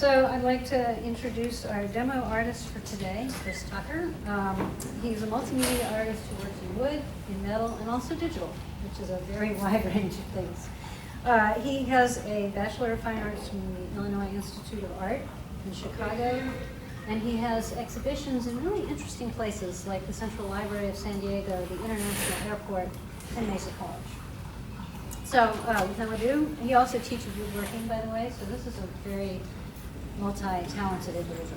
So I'd like to introduce our demo artist for today, Lloyd Tucker. He's a multimedia artist who works in wood, in metal, and also digital, which is a very wide range of things. He has a Bachelor of Fine Arts from the Illinois Institute of Art in Chicago, and he has exhibitions in really interesting places like the Central Library of San Diego, the International Airport, and Mesa College. So with no ado, he also teaches woodworking, by the way, so this is a very multi-talented individual.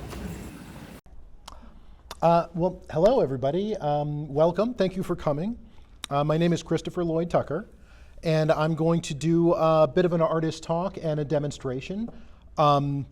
Well, hello everybody. Welcome. Thank you for coming. My name is Christopher Lloyd Tucker, and I'm going to do a bit of an artist talk and a demonstration. I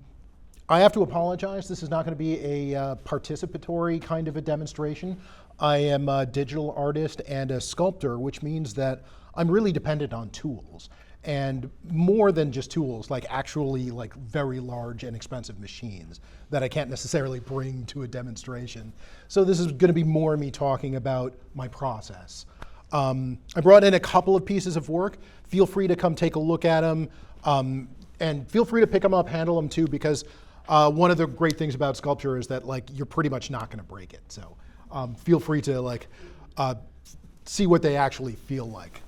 have to apologize. This is not going to be a participatory kind of a demonstration. I am a digital artist and a sculptor, which means that I'm really dependent on tools. And more than just tools, like actually like very large and expensive machines that I can't necessarily bring to a demonstration. So this is going to be more me talking about my process. I brought in a couple of pieces of work. Feel free to come take a look at them, and feel free to pick them up, handle them too, because one of the great things about sculpture is that like you're pretty much not going to break it. So feel free to like see what they actually feel like.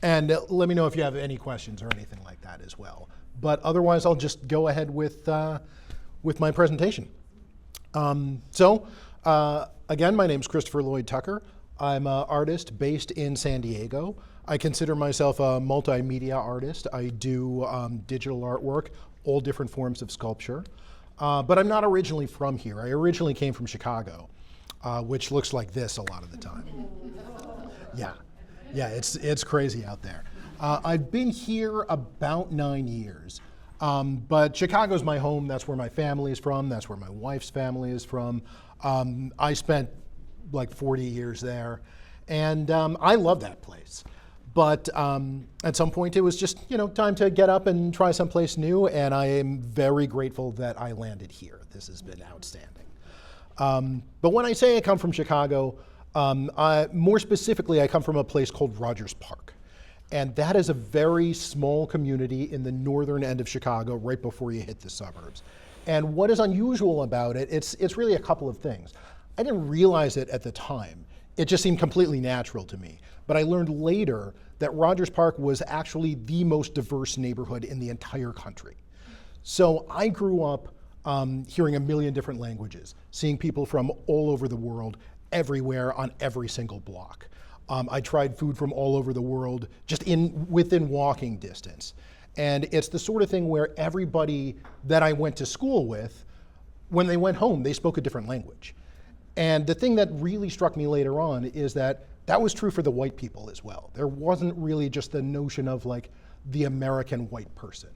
And let me know if you have any questions or anything like that as well. But otherwise, I'll just go ahead with my presentation. Again, my name is Christopher Lloyd Tucker. I'm an artist based in San Diego. I consider myself a multimedia artist. I do digital artwork, all different forms of sculpture. But I'm not originally from here. I originally came from Chicago, which looks like this a lot of the time. Yeah, it's crazy out there. I've been here about 9 years, but Chicago's my home. That's where my family is from. That's where my wife's family is from. I spent like 40 years there, and I love that place. But at some point, it was just time to get up and try someplace new, and I am very grateful that I landed here. This has been outstanding. But when I say I come from Chicago, more specifically, I come from a place called Rogers Park. And that is a very small community in the northern end of Chicago, right before you hit the suburbs. And what is unusual about it, it's really a couple of things. I didn't realize it at the time. It just seemed completely natural to me. But I learned later that Rogers Park was actually the most diverse neighborhood in the entire country. So I grew up hearing a million different languages, seeing people from all over the world, everywhere on every single block. I tried food from all over the world, just within walking distance. And it's the sort of thing where everybody that I went to school with, when they went home, they spoke a different language. And the thing that really struck me later on is that that was true for the white people as well. There wasn't really just the notion of like the American white person.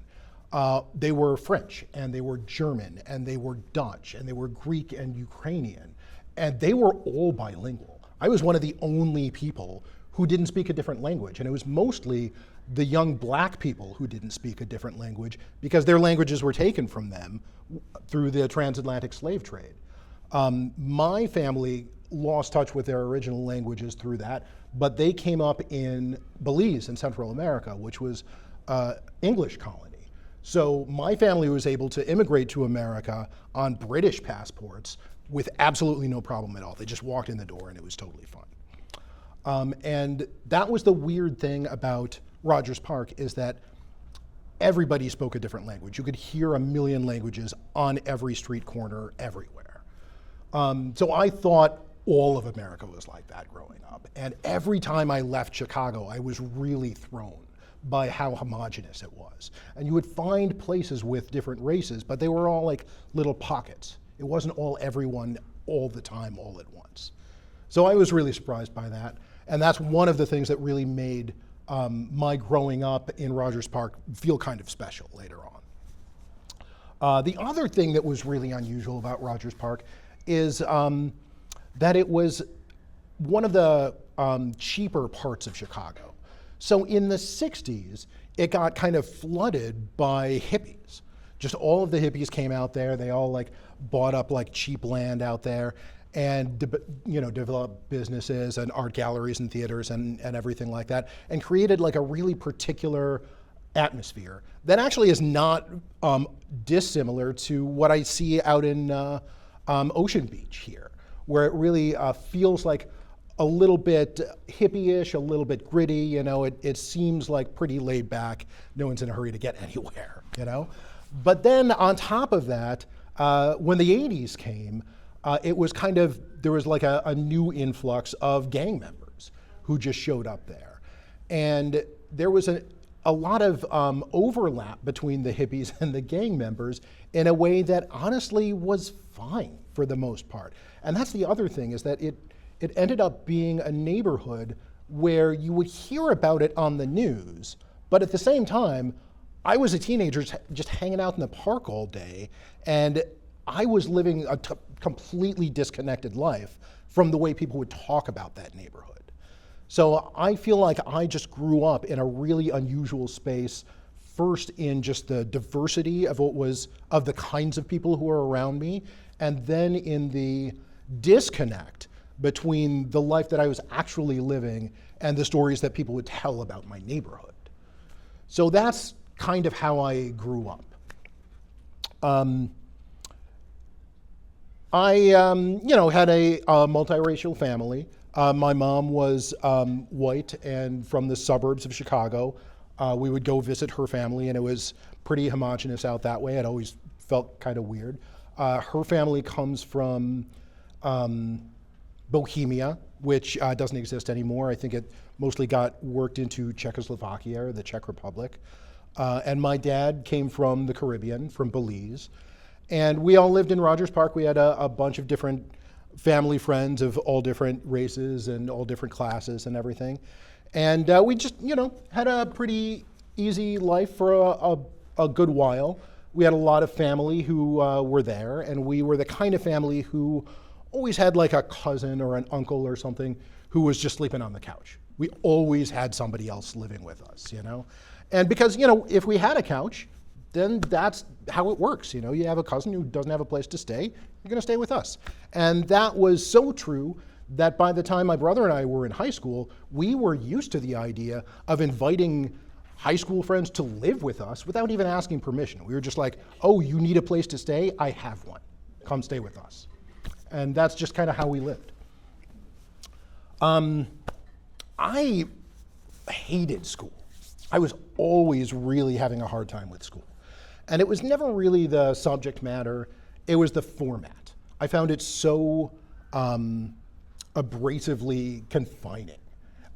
They were French, and they were German, and they were Dutch, and they were Greek and Ukrainian. And they were all bilingual. I was one of the only people who didn't speak a different language. And it was mostly the young black people who didn't speak a different language because their languages were taken from them through the transatlantic slave trade. My family lost touch with their original languages through that, but they came up in Belize in Central America, which was English colony. So my family was able to immigrate to America on British passports with absolutely no problem at all. They just walked in the door and it was totally fine. And that was the weird thing about Rogers Park, is that everybody spoke a different language. You could hear a million languages on every street corner everywhere. So I thought all of America was like that growing up. And every time I left Chicago, I was really thrown by how homogenous it was. And you would find places with different races, but they were all like little pockets. It wasn't all everyone all the time, all at once. So I was really surprised by that. And that's one of the things that really made my growing up in Rogers Park feel kind of special later on. The other thing that was really unusual about Rogers Park is that it was one of the cheaper parts of Chicago. So in the 60s, it got kind of flooded by hippies. Just all of the hippies came out there. They all like bought up like cheap land out there and developed businesses and art galleries and theaters and everything like that, and created like a really particular atmosphere that actually is not dissimilar to what I see out in Ocean Beach here, where it really feels like a little bit hippie-ish, a little bit gritty, you know, it seems like pretty laid back, no one's in a hurry to get anywhere, you know? But then on top of that, when the 80s came, it was kind of, there was like a new influx of gang members who just showed up there. And there was a lot of overlap between the hippies and the gang members in a way that honestly was fine for the most part. And that's the other thing, is that it ended up being a neighborhood where you would hear about it on the news, but at the same time, I was a teenager just hanging out in the park all day, and I was living a completely disconnected life from the way people would talk about that neighborhood. So I feel like I just grew up in a really unusual space, first in just the diversity of of the kinds of people who were around me, and then in the disconnect between the life that I was actually living and the stories that people would tell about my neighborhood. So that's kind of how I grew up. I had a multiracial family. My mom was white and from the suburbs of Chicago. We would go visit her family, and it was pretty homogenous out that way. It always felt kind of weird. Her family comes from Bohemia, which doesn't exist anymore. I think it mostly got worked into Czechoslovakia, or the Czech Republic. And my dad came from the Caribbean, from Belize. And we all lived in Rogers Park. We had a bunch of different family friends of all different races and all different classes and everything. And we just, had a pretty easy life for a good while. We had a lot of family who were there, and we were the kind of family who always had like a cousin or an uncle or something who was just sleeping on the couch. We always had somebody else living with us, And because, if we had a couch, then that's how it works. You have a cousin who doesn't have a place to stay, you're gonna stay with us. And that was so true that by the time my brother and I were in high school, we were used to the idea of inviting high school friends to live with us without even asking permission. We were just like, oh, you need a place to stay? I have one. Come stay with us. And that's just kind of how we lived. I hated school. I was always really having a hard time with school. And it was never really the subject matter, it was the format. I found it so abrasively confining.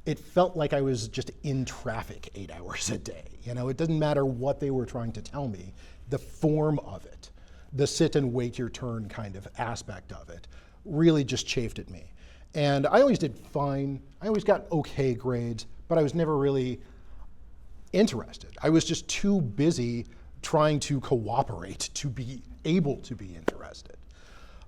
It felt like I was just in traffic 8 hours a day. It didn't matter what they were trying to tell me, the form of it, the sit and wait your turn kind of aspect of it, really just chafed at me. And I always did fine, I always got okay grades, but I was never really interested. I was just too busy trying to cooperate to be able to be interested.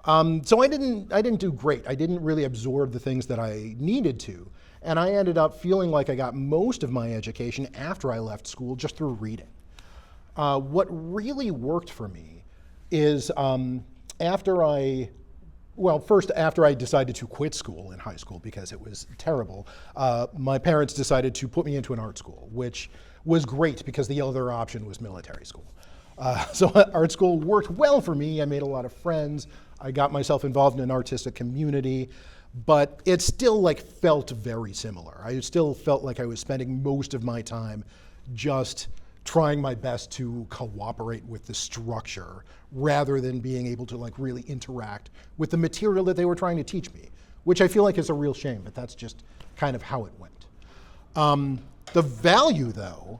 So I didn't do great. I didn't really absorb the things that I needed to. And I ended up feeling like I got most of my education after I left school just through reading. What really worked for me is after I decided to quit school in high school because it was terrible, my parents decided to put me into an art school, which was great because the other option was military school. So art school worked well for me. I made a lot of friends. I got myself involved in an artistic community, but it still felt very similar. I still felt like I was spending most of my time just trying my best to cooperate with the structure rather than being able to really interact with the material that they were trying to teach me, which I feel like is a real shame, but that's just kind of how it went. The value, though,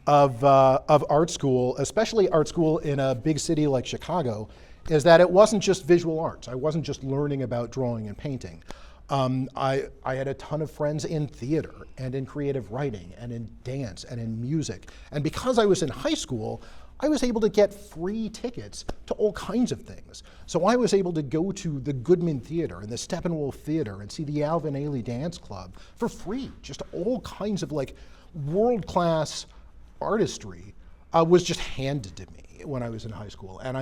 of art school, especially art school in a big city like Chicago, is that it wasn't just visual arts. I wasn't just learning about drawing and painting. I had a ton of friends in theater and in creative writing and in dance and in music. And because I was in high school, I was able to get free tickets to all kinds of things. So I was able to go to the Goodman Theater and the Steppenwolf Theater and see the Alvin Ailey Dance Club for free. Just all kinds of world-class artistry was just handed to me when I was in high school. And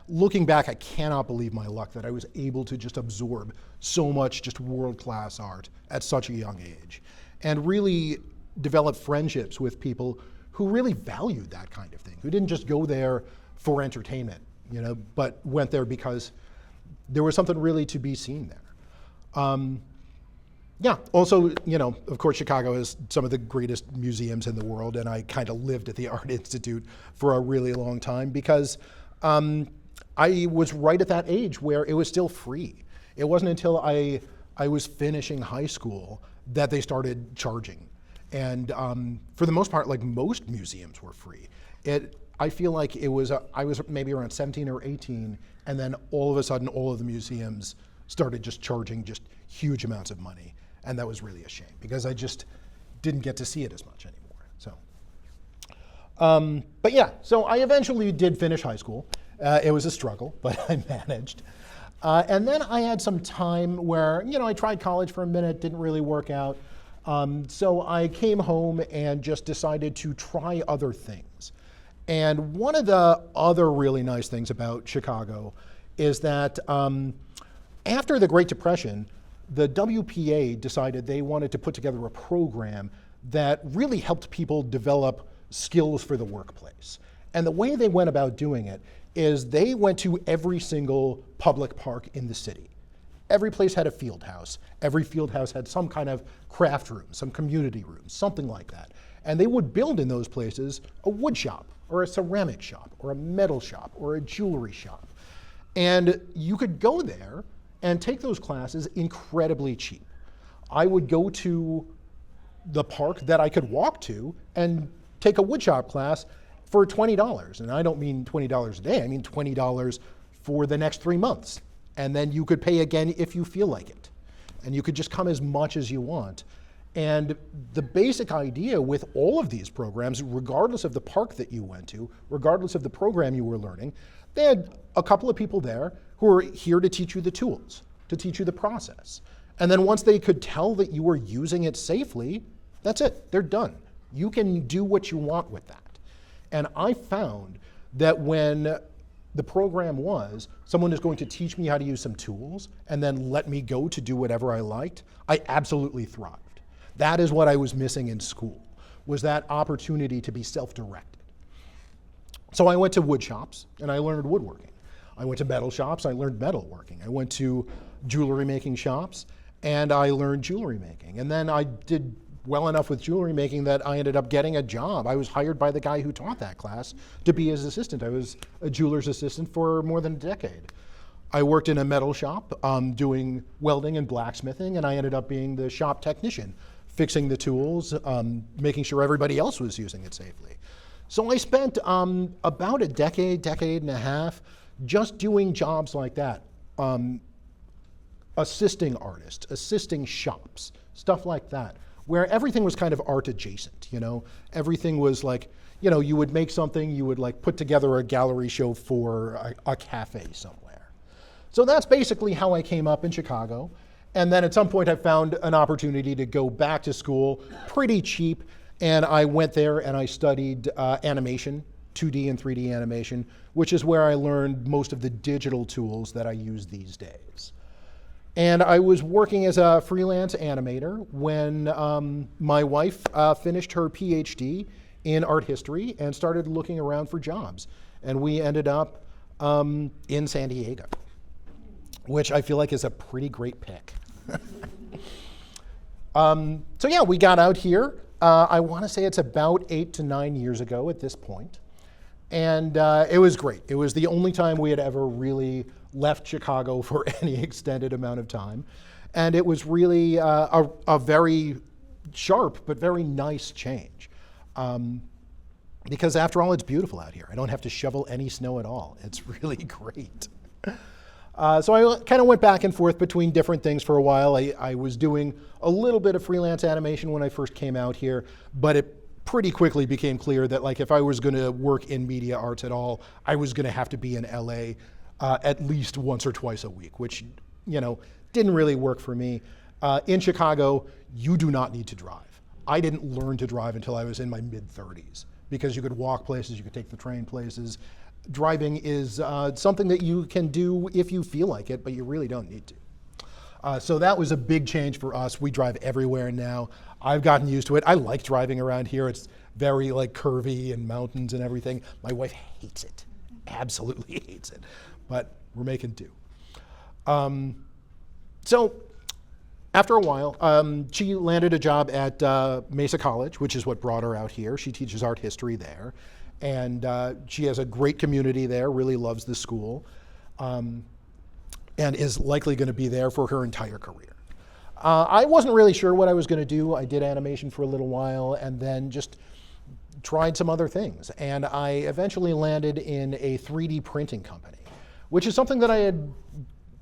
looking back, I cannot believe my luck that I was able to just absorb so much just world-class art at such a young age and really develop friendships with people who really valued that kind of thing, who didn't just go there for entertainment, but went there because there was something really to be seen there. Yeah, also, of course, Chicago has some of the greatest museums in the world, and I kind of lived at the Art Institute for a really long time because I was right at that age where it was still free. It wasn't until I was finishing high school that they started charging. And for the most part, like most museums were free. I feel like I was maybe around 17 or 18, and then all of a sudden, all of the museums started just charging just huge amounts of money. And that was really a shame because I just didn't get to see it as much anymore. So, but yeah, so I eventually did finish high school. It was a struggle, but I managed. And then I had some time where, I tried college for a minute, didn't really work out. So I came home and just decided to try other things. And one of the other really nice things about Chicago is that after the Great Depression, the WPA decided they wanted to put together a program that really helped people develop skills for the workplace. And the way they went about doing it is they went to every single public park in the city. Every place had a field house. Every field house had some kind of craft room, some community room, something like that. And they would build in those places a wood shop, or a ceramic shop, or a metal shop, or a jewelry shop. And you could go there and take those classes incredibly cheap. I would go to the park that I could walk to and take a woodshop class for $20. And I don't mean $20 a day, I mean $20 for the next 3 months. And then you could pay again if you feel like it. And you could just come as much as you want. And the basic idea with all of these programs, regardless of the park that you went to, regardless of the program you were learning, they had a couple of people there who were here to teach you the tools, to teach you the process. And then once they could tell that you were using it safely, that's it, they're done. You can do what you want with that. And I found that when the program was, someone is going to teach me how to use some tools and then let me go to do whatever I liked, I absolutely thrived. That is what I was missing in school, was that opportunity to be self-directed. So I went to wood shops and I learned woodworking. I went to metal shops, I learned metalworking. I went to jewelry making shops and I learned jewelry making. And then I did well enough with jewelry making that I ended up getting a job. I was hired by the guy who taught that class to be his assistant. I was a jeweler's assistant for more than a decade. I worked in a metal shop doing welding and blacksmithing, and I ended up being the shop technician, fixing the tools, making sure everybody else was using it safely. So I spent about a decade and a half just doing jobs like that, assisting artists, assisting shops, stuff like that, where everything was kind of art adjacent, Everything was like, you would make something, you would like put together a gallery show for a cafe somewhere. So that's basically how I came up in Chicago. And then at some point I found an opportunity to go back to school pretty cheap. And I went there and I studied animation, 2D and 3D animation, which is where I learned most of the digital tools that I use these days. And I was working as a freelance animator when my wife finished her PhD in art history and started looking around for jobs. And we ended up in San Diego, which I feel like is a pretty great pick. So yeah, we got out here. I want to say it's about 8 to 9 years ago at this point. And it was great. It was the only time we had ever really left Chicago for any extended amount of time. And it was really a very sharp but very nice change. Because after all, it's beautiful out here. I don't have to shovel any snow at all. It's really great. So I kind of went back and forth between different things for a while. I was doing a little bit of freelance animation when I first came out here, but it pretty quickly became clear that like if I was going to work in media arts at all, I was going to have to be in LA at least once or twice a week, which didn't really work for me. In Chicago, you do not need to drive. I didn't learn to drive until I was in my mid-30s because you could walk places, you could take the train places. Driving is something that you can do if you feel like it, but you really don't need to. So that was a big change for us. We drive everywhere now. I've gotten used to it. I like driving around here. It's very like curvy and mountains and everything. My wife hates it, absolutely hates it, but we're making do. So after a while, she landed a job at Mesa College, which is what brought her out here. She teaches art history there, and she has a great community there, really loves the school, and is likely going to be there for her entire career. I wasn't really sure what I was going to do. I did animation for a little while and then just tried some other things. And I eventually landed in a 3D printing company, which is something that I had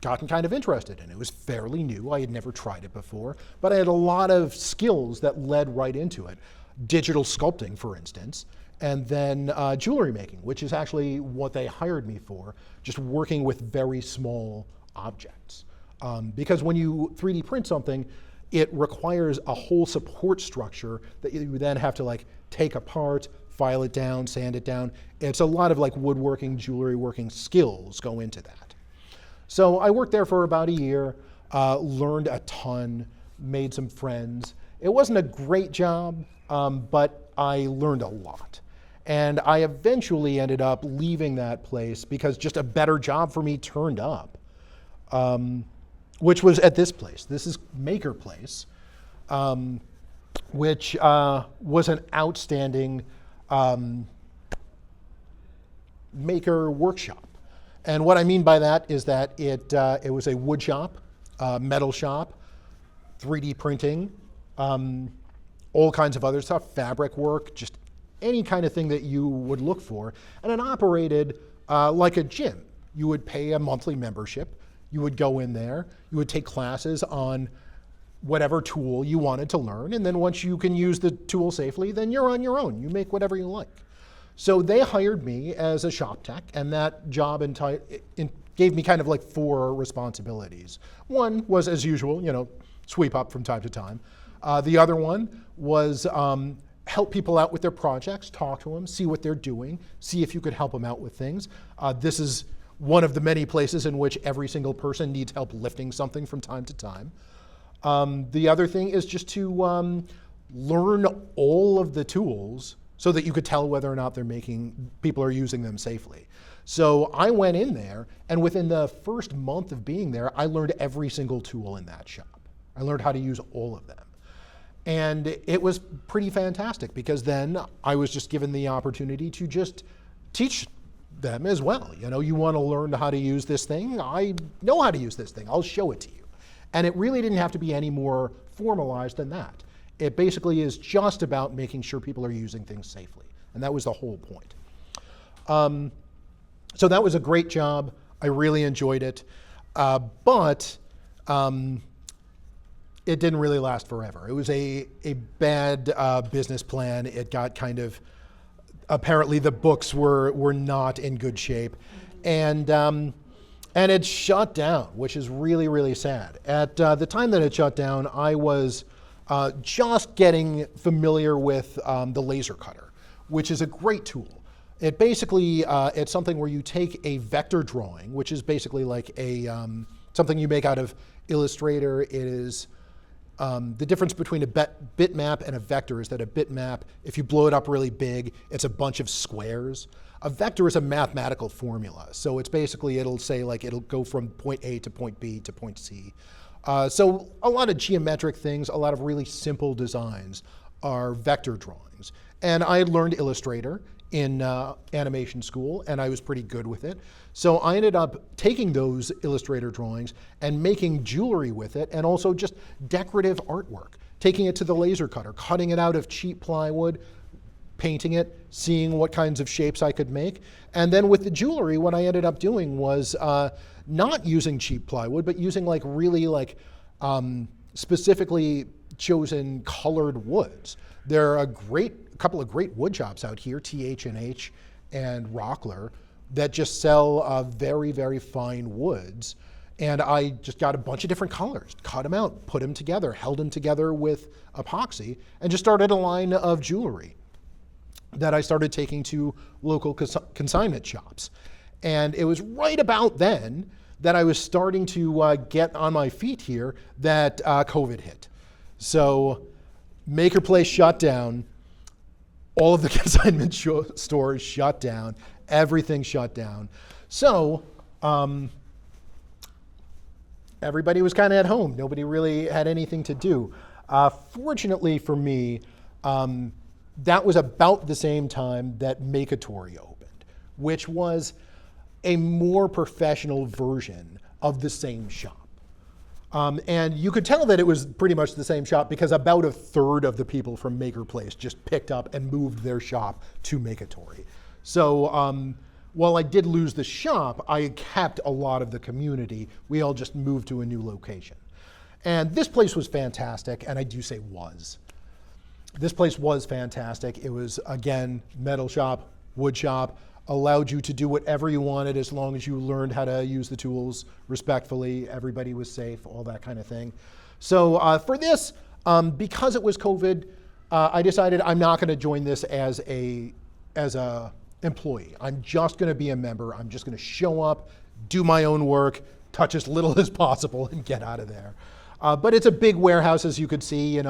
gotten kind of interested in. It was fairly new. I had never tried it before, but I had a lot of skills that led right into it. Digital sculpting, for instance, and then jewelry making, which is actually what they hired me for, just working with very small objects. Because when you 3D print something, it requires a whole support structure that you then have to like take apart, file it down, sand it down. It's a lot of like woodworking, jewelry working skills go into that. So I worked there for about a year, learned a ton, made some friends. It wasn't a great job, but I learned a lot. And I eventually ended up leaving that place because just a better job for me turned up. Which was at this place. This is Maker Place, which was an outstanding maker workshop. And what I mean by that is that it was a wood shop, metal shop, 3D printing, all kinds of other stuff, fabric work, just any kind of thing that you would look for. And it operated like a gym. You would pay a monthly membership. You would go in there, you would take classes on whatever tool you wanted to learn, and then once you can use the tool safely, then you're on your own. You make whatever you like. So they hired me as a shop tech, and that job gave me kind of like 4 responsibilities. One was, as usual, sweep up from time to time. The other one was help people out with their projects, talk to them, see what they're doing, see if you could help them out with things. This is one of the many places in which every single person needs help lifting something from time to time. The other thing is just to learn all of the tools so that you could tell whether or not people are using them safely. So I went in there, and within the first month of being there, I learned every single tool in that shop. I learned how to use all of them. And it was pretty fantastic because then I was just given the opportunity to just teach them as well. You want to learn how to use this thing? I know how to use this thing. I'll show it to you. And it really didn't have to be any more formalized than that. It basically is just about making sure people are using things safely. And that was the whole point. So that was a great job. I really enjoyed it. But it didn't really last forever. It was a bad business plan. It got kind of, apparently the books were not in good shape. And it shut down, which is really, really sad. At the time that it shut down, I was just getting familiar with the laser cutter, which is a great tool. It basically, it's something where you take a vector drawing, which is basically like something you make out of Illustrator. It is the difference between a bitmap and a vector is that a bitmap, if you blow it up really big, it's a bunch of squares. A vector is a mathematical formula. So it's basically, it'll say like, it'll go from point A to point B to point C. So a lot of geometric things, a lot of really simple designs are vector drawings. And I had learned Illustrator in animation school, and I was pretty good with it. So I ended up taking those Illustrator drawings and making jewelry with it, and also just decorative artwork, taking it to the laser cutter, cutting it out of cheap plywood, painting it, seeing what kinds of shapes I could make. And then with the jewelry, what I ended up doing was not using cheap plywood, but using like really like specifically chosen colored woods. There are a couple of great wood shops out here, TH&H and Rockler, that just sell very, very fine woods. And I just got a bunch of different colors, cut them out, put them together, held them together with epoxy, and just started a line of jewelry that I started taking to local consignment shops. And it was right about then that I was starting to get on my feet here that COVID hit. So Maker Place shut down. All of the consignment stores shut down. Everything shut down. So everybody was kind of at home. Nobody really had anything to do. Fortunately for me, that was about the same time that Make-A-Tory opened, which was a more professional version of the same shop. And you could tell that it was pretty much the same shop because about a third of the people from Maker Place just picked up and moved their shop to Make-A-Tory. So while I did lose the shop, I kept a lot of the community. We all just moved to a new location. And this place was fantastic, and I do say was. This place was fantastic. It was, again, metal shop, wood shop, allowed you to do whatever you wanted as long as you learned how to use the tools respectfully. Everybody was safe, all that kind of thing. So for this, because it was COVID, I decided I'm not going to join this as a employee. I'm just going to be a member. I'm just going to show up, do my own work, touch as little as possible, and get out of there. But it's a big warehouse, as you could see,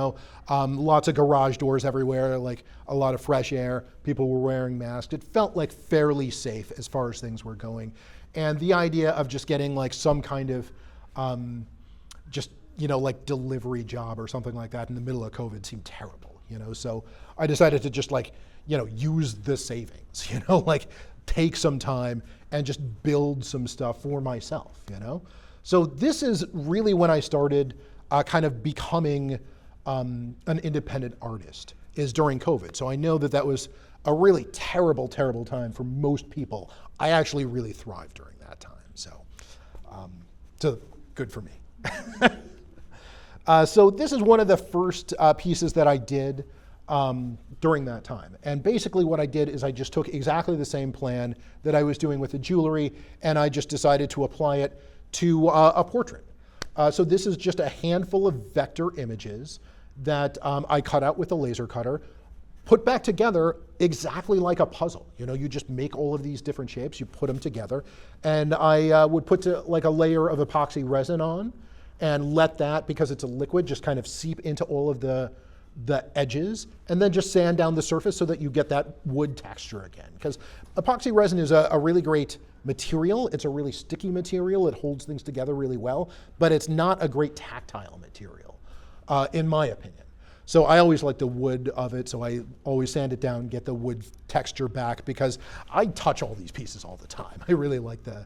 lots of garage doors everywhere, like a lot of fresh air. People were wearing masks. It felt like fairly safe as far as things were going. And the idea of just getting like some kind of like delivery job or something like that in the middle of COVID seemed terrible, So I decided to just use the savings, like take some time and just build some stuff for myself, So this is really when I started kind of becoming an independent artist, is during COVID. So I know that was a really terrible, terrible time for most people. I actually really thrived during that time. So good for me. So this is one of the first pieces that I did during that time. And basically what I did is I just took exactly the same plan that I was doing with the jewelry, and I just decided to apply it to a portrait. So this is just a handful of vector images that I cut out with a laser cutter, put back together exactly like a puzzle. You just make all of these different shapes, you put them together, and I would put like a layer of epoxy resin on and let that, because it's a liquid, just kind of seep into all of the edges, and then just sand down the surface so that you get that wood texture again. Because epoxy resin is a really great material. It's a really sticky material. It holds things together really well, but it's not a great tactile material, in my opinion. So I always like the wood of it, so I always sand it down, get the wood texture back, because I touch all these pieces all the time. I really like the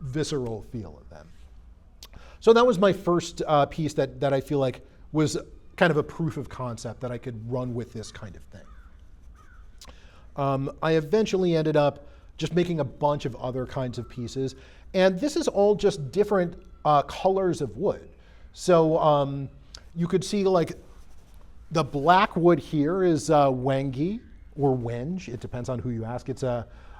visceral feel of them. So that was my first piece that I feel like was kind of a proof of concept that I could run with this kind of thing. I eventually ended up just making a bunch of other kinds of pieces. And this is all just different colors of wood. So you could see like the black wood here is wangi or wenge. It depends on who you ask.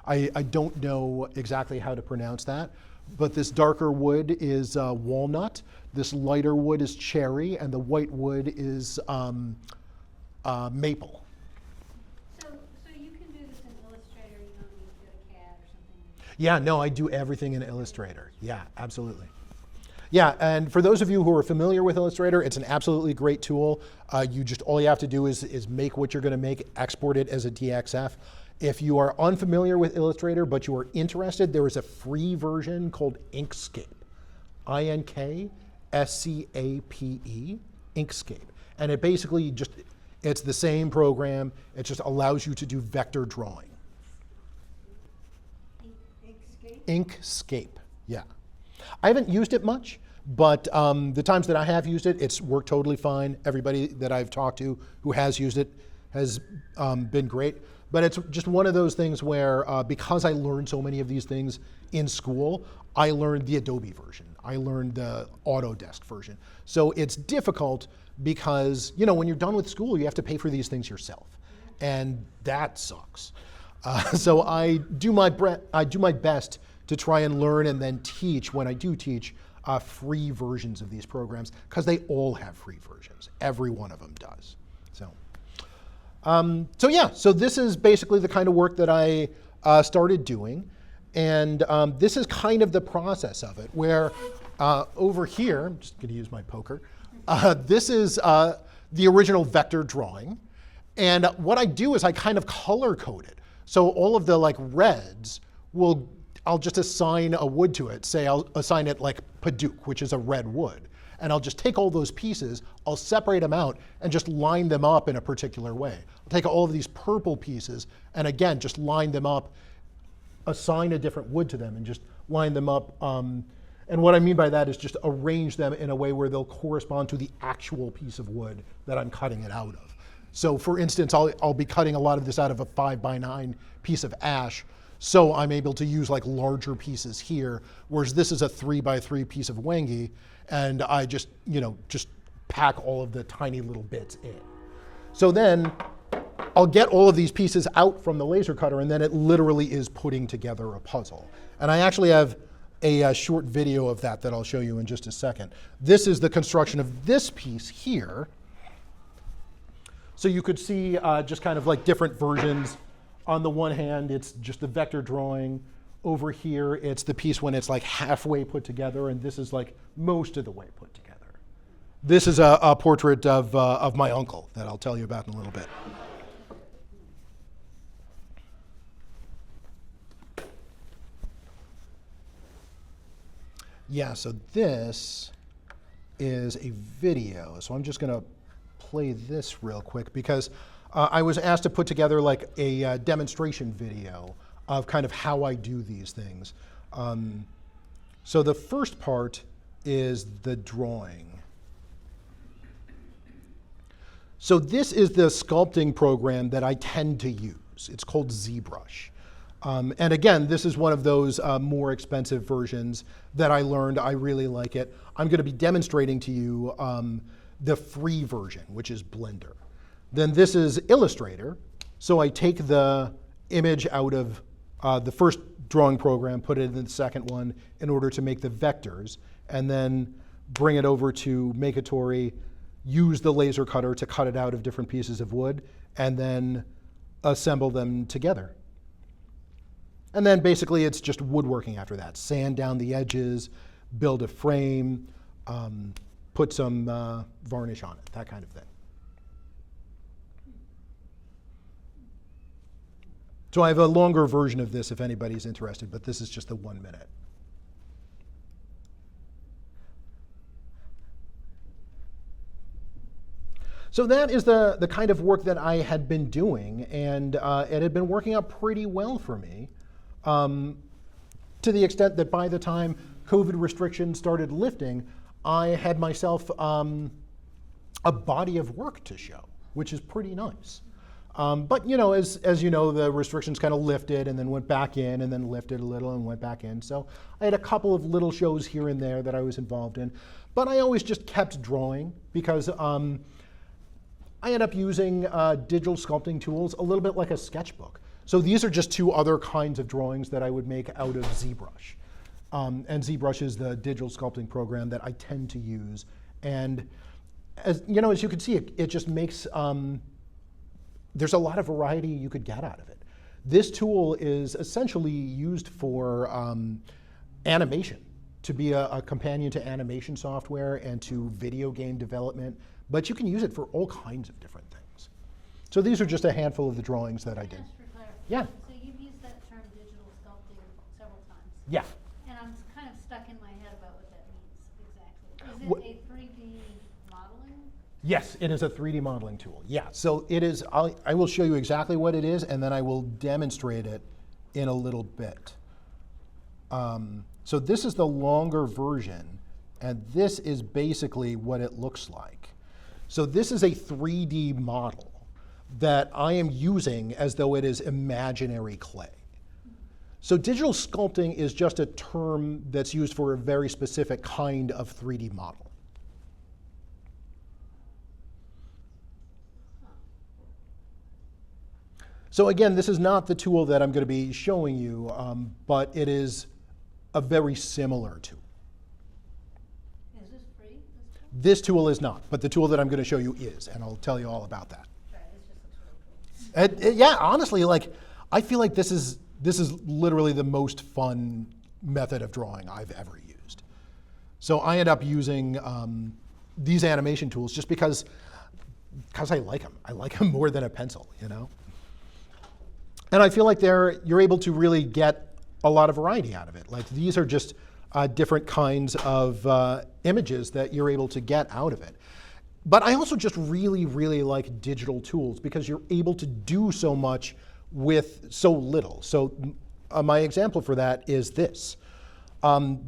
I don't know exactly how to pronounce that. But this darker wood is walnut. This lighter wood is cherry, and the white wood is maple. So you can do this in Illustrator. You don't need to go to CAD or something. Yeah, no, I do everything in Illustrator. Yeah, absolutely. Yeah, and for those of you who are familiar with Illustrator, it's an absolutely great tool. All you have to do is make what you're going to make, export it as a DXF. If you are unfamiliar with Illustrator, but you are interested, there is a free version called Inkscape. Inkscape, Inkscape. And it basically it's the same program. It just allows you to do vector drawing. Inkscape, yeah. I haven't used it much, but the times that I have used it, it's worked totally fine. Everybody that I've talked to who has used it has been great. But it's just one of those things where, because I learned so many of these things in school, I learned the Adobe version. I learned the Autodesk version. So it's difficult because, when you're done with school, you have to pay for these things yourself. And that sucks. So I do my best to try and learn and then teach, when I do teach, free versions of these programs, because they all have free versions. Every one of them does. So this is basically the kind of work that I started doing. And this is kind of the process of it, where over here, I'm just going to use my poker. This is the original vector drawing. And what I do is I kind of color code it. So all of the like reds I'll just assign a wood to it. Say I'll assign it like Paduke, which is a red wood. And I'll just take all those pieces, I'll separate them out and just line them up in a particular way. I'll take all of these purple pieces and again, just line them up, assign a different wood to them and just line them up. And what I mean by that is just arrange them in a way where they'll correspond to the actual piece of wood that I'm cutting it out of. So for instance, I'll be cutting a lot of this out of a 5x9 piece of ash. So I'm able to use like larger pieces here, whereas this is a 3x3 piece of wangi, and I just pack all of the tiny little bits in. So then I'll get all of these pieces out from the laser cutter, and then it literally is putting together a puzzle. And I actually have a short video of that I'll show you in just a second. This is the construction of this piece here. So you could see just kind of like different versions. On the one hand, it's just the vector drawing. Over here, it's the piece when it's like halfway put together, and this is like most of the way put together. This is a portrait of my uncle that I'll tell you about in a little bit. Yeah, so this is a video. So I'm just going to play this real quick because I was asked to put together like a demonstration video of kind of how I do these things. So the first part is the drawing. So this is the sculpting program that I tend to use. It's called ZBrush. And again, this is one of those more expensive versions that I learned. I really like it. I'm going to be demonstrating to you the free version, which is Blender. Then this is Illustrator. So I take the image out of the first drawing program, put it in the second one in order to make the vectors, and then bring it over to Makatory, use the laser cutter to cut it out of different pieces of wood, and then assemble them together. And then basically it's just woodworking after that. Sand down the edges, build a frame, put some varnish on it, that kind of thing. So I have a longer version of this if anybody's interested, but this is just the 1 minute. So that is the kind of work that I had been doing, and it had been working out pretty well for me, to the extent that by the time COVID restrictions started lifting, I had myself a body of work to show, which is pretty nice. But you know, as you know, the restrictions kind of lifted and then went back in and then lifted a little and went back in. So I had a couple of little shows here and there that I was involved in. But I always just kept drawing because I ended up using digital sculpting tools a little bit like a sketchbook. So these are just two other kinds of drawings that I would make out of ZBrush. And ZBrush is the digital sculpting program that I tend to use. And as you know, as you can see, it just makes there's a lot of variety you could get out of it. This tool is essentially used for animation, to be a companion to animation software and to video game development, but you can use it for all kinds of different things. So these are just a handful of the drawings that I did. Just for clarification, Yeah. so you've used that term digital sculpting several times. Yeah. And I'm kind of stuck in my head about what that means exactly. What- Is it a 3D modeling? Yes, it is a 3D modeling tool. Yeah, so it is, I will show you exactly what it is, and then I will demonstrate it in a little bit. So this is the longer version, and this is basically what it looks like. So this is a 3D model that I am using as though it is imaginary clay. So digital sculpting is just a term that's used for a very specific kind of 3D model. So again, this is not the tool that I'm going to be showing you, but it is a very similar tool. Is this free? This tool is not, but the tool that I'm going to show you is, and I'll tell you all about that. Right, this just looks really cool. Yeah, honestly, like I feel like this is literally the most fun method of drawing I've ever used. So I end up using these animation tools just because because I like them. I like them more than a pencil, you know? And I feel like you're able to really get a lot of variety out of it. Like these are just different kinds of images that you're able to get out of it. But I also just really, really like digital tools because you're able to do so much with so little. So my example for that is this.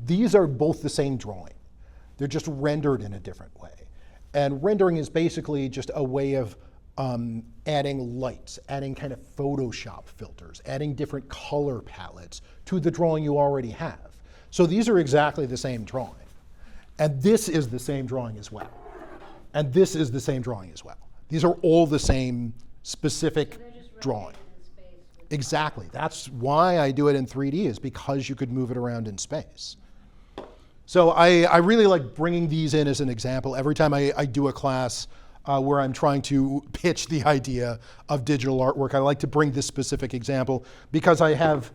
These are both the same drawing. They're just rendered in a different way. And rendering is basically just a way of adding lights, adding kind of Photoshop filters, adding different color palettes to the drawing you already have. So these are exactly the same drawing. And this is the same drawing as well. And this is the same drawing as well. These are all the same specific drawing. Exactly. That's why I do it in 3D, is because you could move it around in space. So I really like bringing these in as an example. Every time I do a class where I'm trying to pitch the idea of digital artwork, I like to bring this specific example because I have,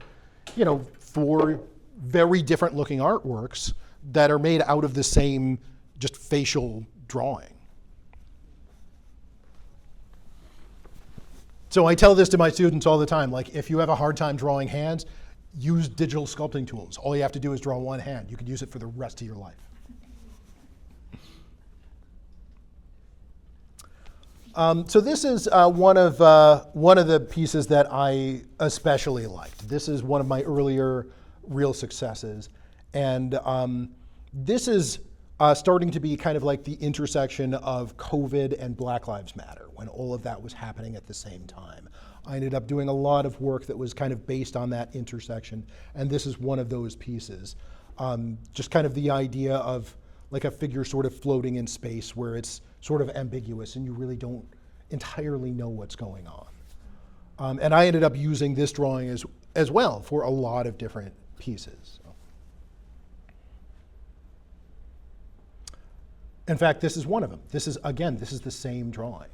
4 very different looking artworks that are made out of the same just facial drawing. So I tell this to my students all the time, like if you have a hard time drawing hands, use digital sculpting tools. All you have to do is draw one hand. You could use it for the rest of your life. So this is one of the pieces that I especially liked. This is one of my earlier real successes. And this is starting to be kind of like the intersection of COVID and Black Lives Matter, when all of that was happening at the same time. I ended up doing a lot of work that was kind of based on that intersection, and this is one of those pieces. Just kind of the idea of like a figure sort of floating in space where it's sort of ambiguous and you really don't entirely know what's going on. And I ended up using this drawing as well for a lot of different pieces. In fact, this is one of them. This is the same drawing.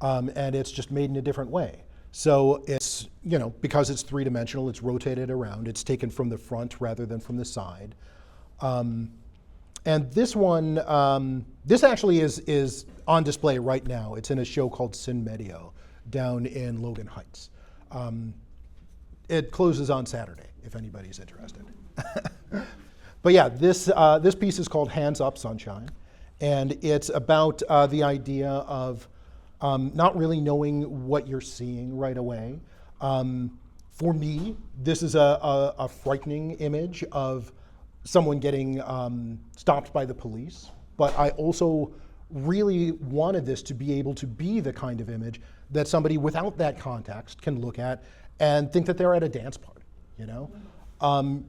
And it's just made in a different way. So it's, because it's 3-dimensional, it's rotated around. It's taken from the front rather than from the side. And this one, this actually is on display right now. It's in a show called Sin Medio down in Logan Heights. It closes on Saturday, if anybody's interested. But yeah, this piece is called Hands Up Sunshine. And it's about the idea of not really knowing what you're seeing right away. For me, this is a frightening image of someone getting stopped by the police. But I also really wanted this to be able to be the kind of image that somebody without that context can look at and think that they're at a dance party,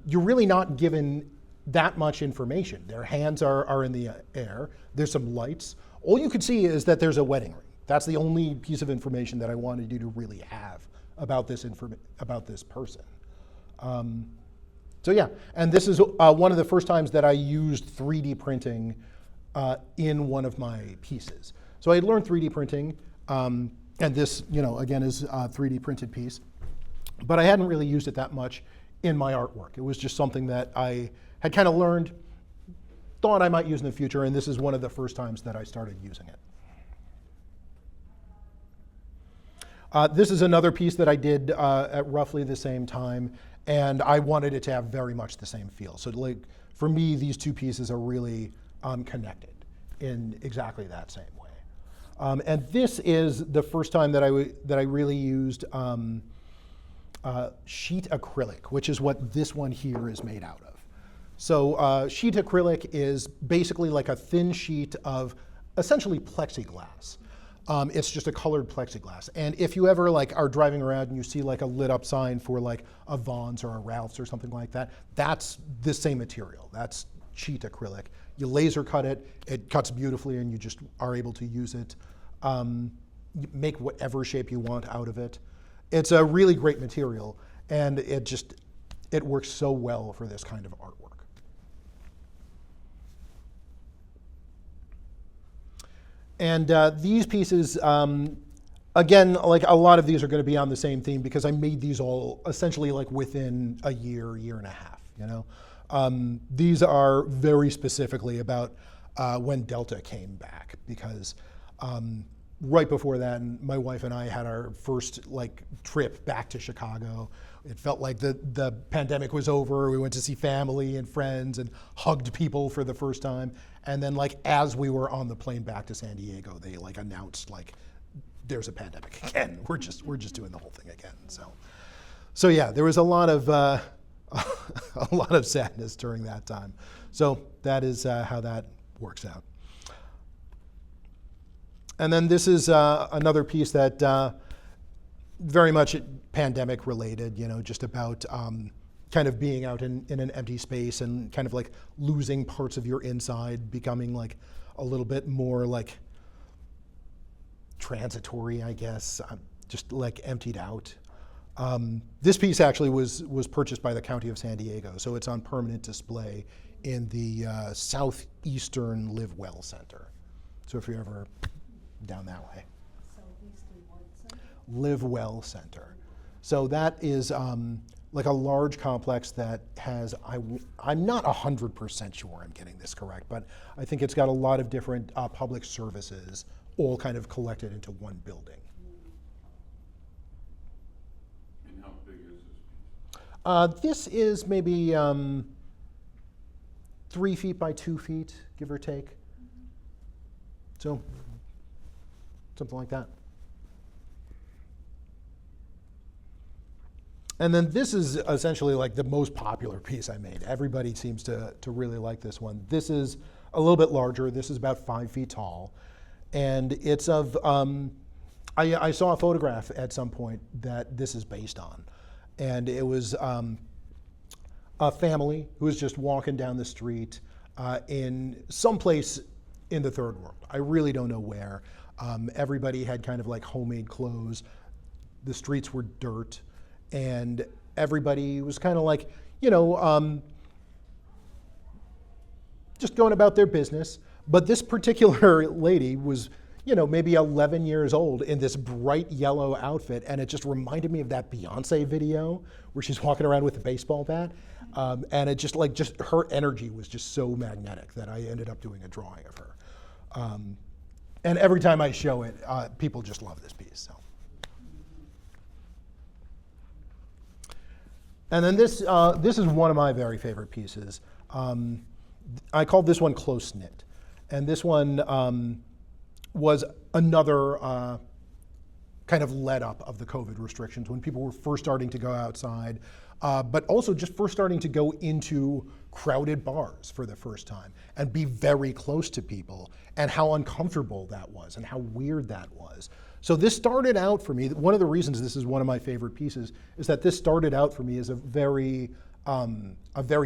You're really not given that much information. Their hands are in the air. There's some lights. All you could see is that there's a wedding ring. That's the only piece of information that I wanted you to really have about this person. So yeah, and this is one of the first times that I used 3D printing in one of my pieces. So I had learned 3D printing, and this, again, is a 3D printed piece, but I hadn't really used it that much in my artwork. It was just something that I had kind of learned, thought I might use in the future, and this is one of the first times that I started using it. This is another piece that I did at roughly the same time, and I wanted it to have very much the same feel. So like, for me, these two pieces are really connected in exactly that same way. And this is the first time that I really used sheet acrylic, which is what this one here is made out of. So sheet acrylic is basically like a thin sheet of essentially plexiglass. It's just a colored plexiglass. And if you ever are driving around and you see like a lit up sign for like a Vons or a Ralph's or something like that, that's the same material. That's sheet acrylic. You laser cut it, it cuts beautifully, and you just are able to use it. Make whatever shape you want out of it. It's a really great material, and it works so well for this kind of artwork. And these pieces, again, like a lot of these are going to be on the same theme because I made these all essentially like within a year and a half, These are very specifically about when Delta came back because Right before that, and my wife and I had our first like trip back to Chicago. It felt like the pandemic was over. We went to see family and friends and hugged people for the first time. And then like as we were on the plane back to San Diego, they like announced like there's a pandemic again. We're just doing the whole thing again. So yeah, there was a lot of a lot of sadness during that time. So that is how that works out. And then this is another piece that very much pandemic related, you know, just about kind of being out in an empty space and kind of like losing parts of your inside, becoming like a little bit more like transitory, I guess, just like emptied out. This piece actually was purchased by the County of San Diego, so it's on permanent display in the Southeastern Live Well Center. So if you're ever down that way. Live Well Center. So that is like a large complex that has, I'm not 100% sure I'm getting this correct, but I think it's got a lot of different public services all kind of collected into one building. And how big is this piece? This is maybe 3 feet by 2 feet, give or take. So, something like that. And then this is essentially like the most popular piece I made. Everybody seems to really like this one. This is a little bit larger. This is about 5 feet tall. And it's of, I saw a photograph at some point that this is based on. And it was a family who was just walking down the street in some place in the third world. I really don't know where. Everybody had kind of like homemade clothes. The streets were dirt. And everybody was kind of like, you know, just going about their business. But this particular lady was, you know, maybe 11 years old in this bright yellow outfit. And it just reminded me of that Beyonce video where she's walking around with a baseball bat. And it just like, just her energy was just so magnetic that I ended up doing a drawing of her. And every time I show it, people just love this piece. So. And then this is one of my very favorite pieces. I called this one Close Knit. And this one was another kind of let up of the COVID restrictions when people were first starting to go outside, but also just first starting to go into crowded bars for the first time and be very close to people, and how uncomfortable that was and how weird that was. So this started out for me, one of the reasons this is one of my favorite pieces is that this started out for me as a very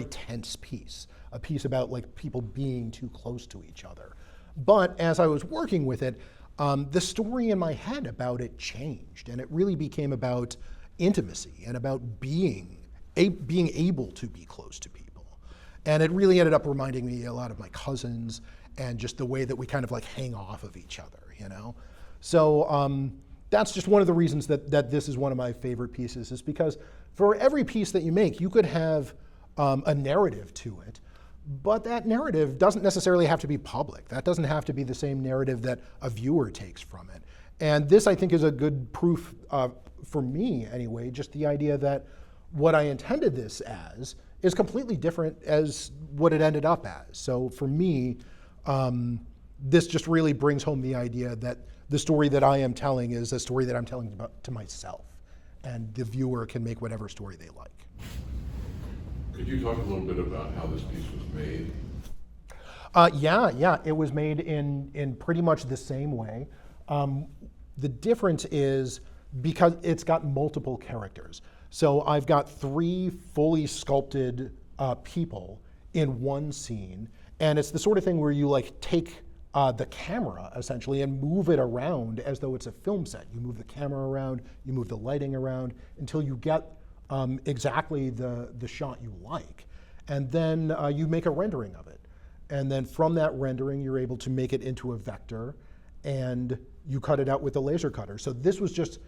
tense piece, a piece about like people being too close to each other. But as I was working with it, the story in my head about it changed, and it really became about intimacy and about being able to be close to people. And it really ended up reminding me a lot of my cousins and just the way that we kind of like hang off of each other, you know? So that's just one of the reasons that this is one of my favorite pieces, is because for every piece that you make, you could have a narrative to it, but that narrative doesn't necessarily have to be public. That doesn't have to be the same narrative that a viewer takes from it. And this, I think, is a good proof, for me anyway, just the idea that what I intended this as is completely different as what it ended up as. So for me, this just really brings home the idea that the story that I am telling is a story that I'm telling to myself, and the viewer can make whatever story they like. Could you talk a little bit about how this piece was made? Yeah, it was made in pretty much the same way. The difference is because it's got multiple characters. So I've got 3 fully sculpted people in one scene, and it's the sort of thing where you like take the camera essentially and move it around as though it's a film set. You move the camera around, you move the lighting around until you get exactly the shot you like. And then you make a rendering of it. And then from that rendering, you're able to make it into a vector, and you cut it out with a laser cutter. So this was just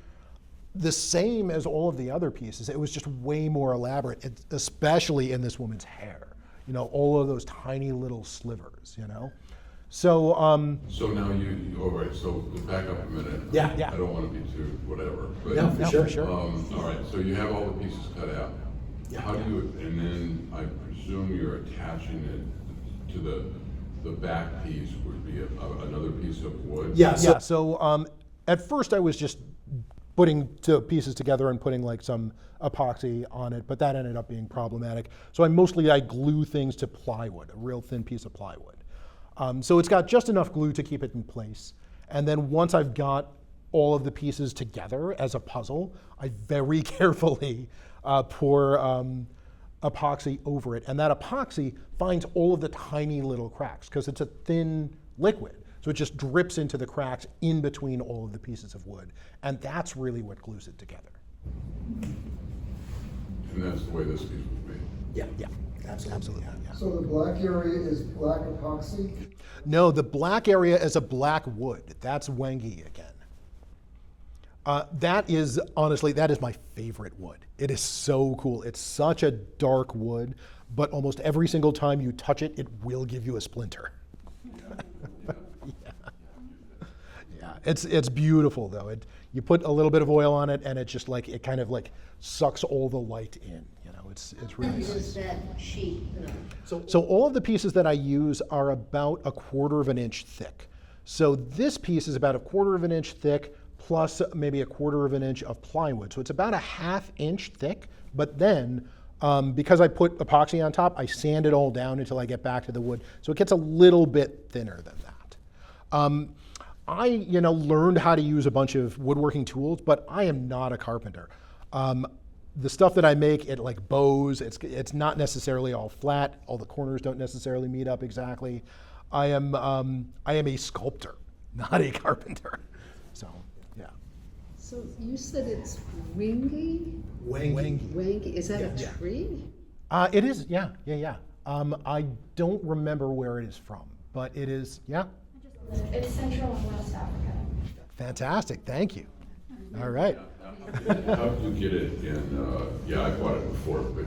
the same as all of the other pieces. It was just way more elaborate, especially in this woman's hair. You know, all of those tiny little slivers, you know? So, So now all right, so back up a minute. Yeah. I don't want to be too whatever, but. No, for sure. All right, so you have all the pieces cut out. Yeah. How do you, and then I presume you're attaching it to the back piece would be another piece of wood? Yeah, so at first I was just putting two pieces together and putting like some epoxy on it, but that ended up being problematic. So I glue things to plywood, a real thin piece of plywood. So it's got just enough glue to keep it in place. And then once I've got all of the pieces together as a puzzle, I very carefully pour epoxy over it. And that epoxy finds all of the tiny little cracks because it's a thin liquid. So it just drips into the cracks in between all of the pieces of wood. And that's really what glues it together. And that's the way this piece was made? Yeah, absolutely. Yeah. So the black area is black epoxy? No, the black area is a black wood. That's Wengi again. Honestly, that is my favorite wood. It is so cool. It's such a dark wood, but almost every single time you touch it, it will give you a splinter. Yeah, it's beautiful though. You put a little bit of oil on it, and it just it kind of sucks all the light in. It's really nice. Is that sheet? So all of the pieces that I use are about 1/4 of an inch thick. So this piece is about 1/4 of an inch thick plus maybe 1/4 of an inch of plywood. So it's about 1/2 inch thick, but then because I put epoxy on top, I sand it all down until I get back to the wood. So it gets a little bit thinner than that. I learned how to use a bunch of woodworking tools, but I am not a carpenter. The stuff that I make, it bows. It's not necessarily all flat. All the corners don't necessarily meet up exactly. I am a sculptor, not a carpenter. So yeah. So you said it's wingy? Wengi. Wingy, is that a Yeah. tree? It is. Yeah. I don't remember where it is from, but it is. Yeah. It's Central and West Africa. Fantastic. Thank you. All right. How do you get it in, I bought it before, but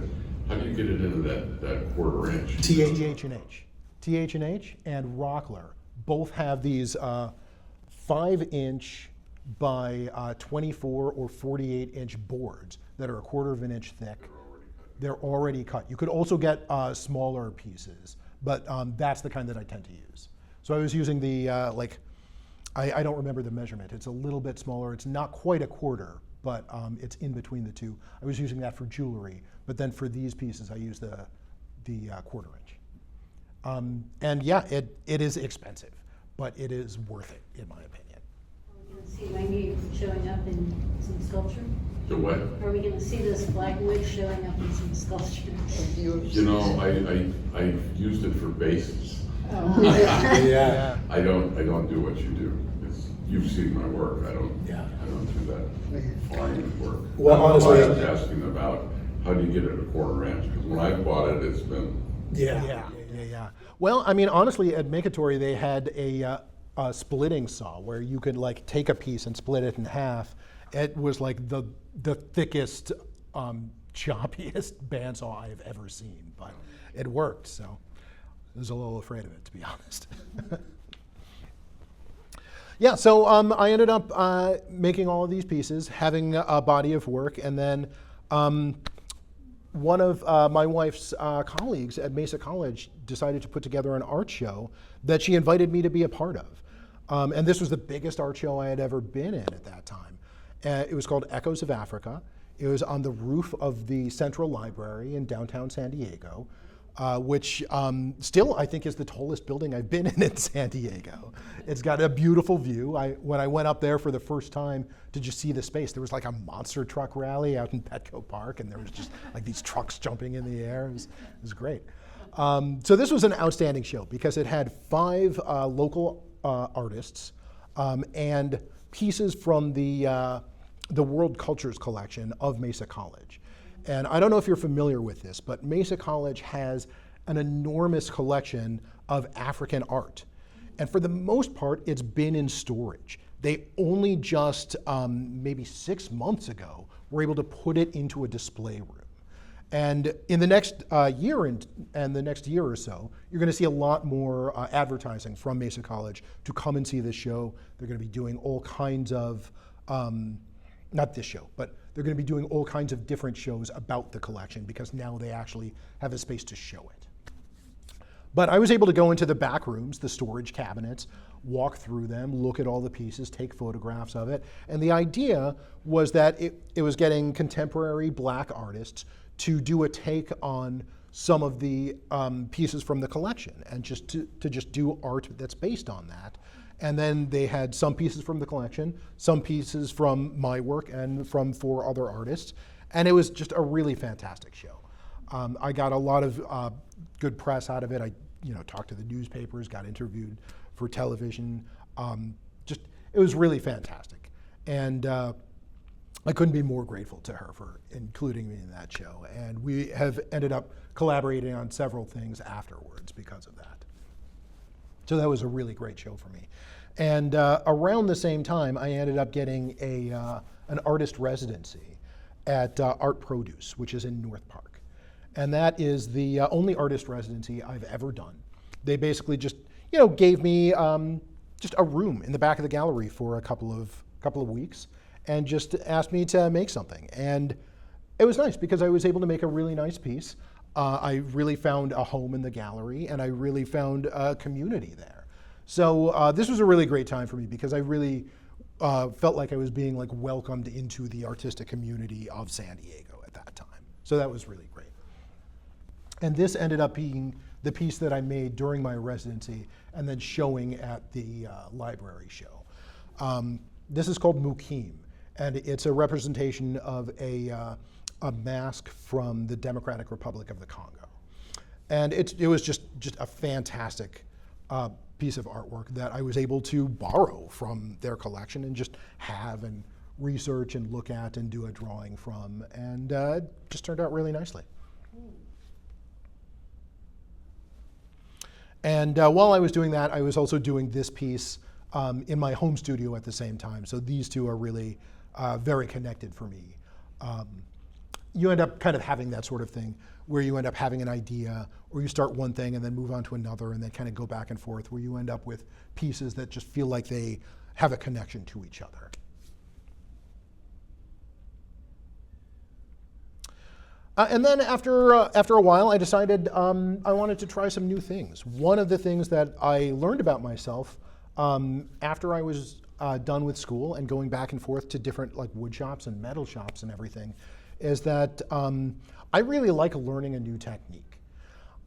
how do you get it into that 1/4 inch? TH&H and Rockler both have these 5-inch by 24 or 48-inch boards that are 1/4 of an inch thick. They're already cut. You could also get smaller pieces, but that's the kind that I tend to use. So I was using the, I don't remember the measurement. It's a little bit smaller. It's not quite 1/4, but it's in between the two. I was using that for jewelry, but then for these pieces, I use the 1/4 inch. And yeah, it is expensive, but it is worth it, in my opinion. Are we going to see Wengi showing up in some sculpture? The what? Are we going to see this black wood showing up in some sculpture? I used it for bases. Yeah. I don't do what you do. You've seen my work. I don't Yeah. do that fine work. Well, I was honestly- asking about how do you get it 1/4 inch? Because when I bought it, it's been. Yeah. Well, I mean, honestly, at Makatory, they had a splitting saw where you could take a piece and split it in half. It was the thickest, choppiest bandsaw I have ever seen, but it worked. So I was a little afraid of it, to be honest. Yeah, so I ended up making all of these pieces, having a body of work, and then one of my wife's colleagues at Mesa College decided to put together an art show that she invited me to be a part of. And this was the biggest art show I had ever been in at that time. It was called Echoes of Africa. It was on the roof of the Central Library in downtown San Diego, which still I think is the tallest building I've been in San Diego. It's got a beautiful view. When I went up there for the first time to just see the space, there was a monster truck rally out in Petco Park, and there was just these trucks jumping in the air. It was great. So this was an outstanding show because it had 5 local artists and pieces from the World Cultures collection of Mesa College. And I don't know if you're familiar with this, but Mesa College has an enormous collection of African art. And for the most part, it's been in storage. They only just, maybe 6 months ago, were able to put it into a display room. And in the next year and the next year or so, you're going to see a lot more advertising from Mesa College to come and see this show. They're going to be doing all kinds of, not this show, but they're going to be doing all kinds of different shows about the collection because now they actually have a space to show it. But I was able to go into the back rooms, the storage cabinets, walk through them, look at all the pieces, take photographs of it. And the idea was that it was getting contemporary black artists to do a take on some of the pieces from the collection and just to just do art that's based on that. And then they had some pieces from the collection, some pieces from my work and from 4 other artists. And it was just a really fantastic show. I got a lot of good press out of it. I talked to the newspapers, got interviewed for television. It was really fantastic. And I couldn't be more grateful to her for including me in that show. And we have ended up collaborating on several things afterwards because of that. So that was a really great show for me. And around the same time, I ended up getting an artist residency at Art Produce, which is in North Park. And that is the only artist residency I've ever done. They basically just, gave me just a room in the back of the gallery for a couple of weeks and just asked me to make something. And it was nice because I was able to make a really nice piece. I really found a home in the gallery and I really found a community there. So this was a really great time for me because I really felt like I was being welcomed into the artistic community of San Diego at that time. So that was really great. And this ended up being the piece that I made during my residency and then showing at the library show. This is called Mukim, and it's a representation of a mask from the Democratic Republic of the Congo. And it was just a fantastic piece of artwork that I was able to borrow from their collection and just have and research and look at and do a drawing from, and just turned out really nicely. And while I was doing that, I was also doing this piece in my home studio at the same time. So these two are really very connected for me. You end up kind of having that sort of thing where you end up having an idea or you start one thing and then move on to another and then kind of go back and forth, where you end up with pieces that just feel like they have a connection to each other. And then after a while, I decided I wanted to try some new things. One of the things that I learned about myself after I was done with school and going back and forth to different wood shops and metal shops and everything is that I really like learning a new technique.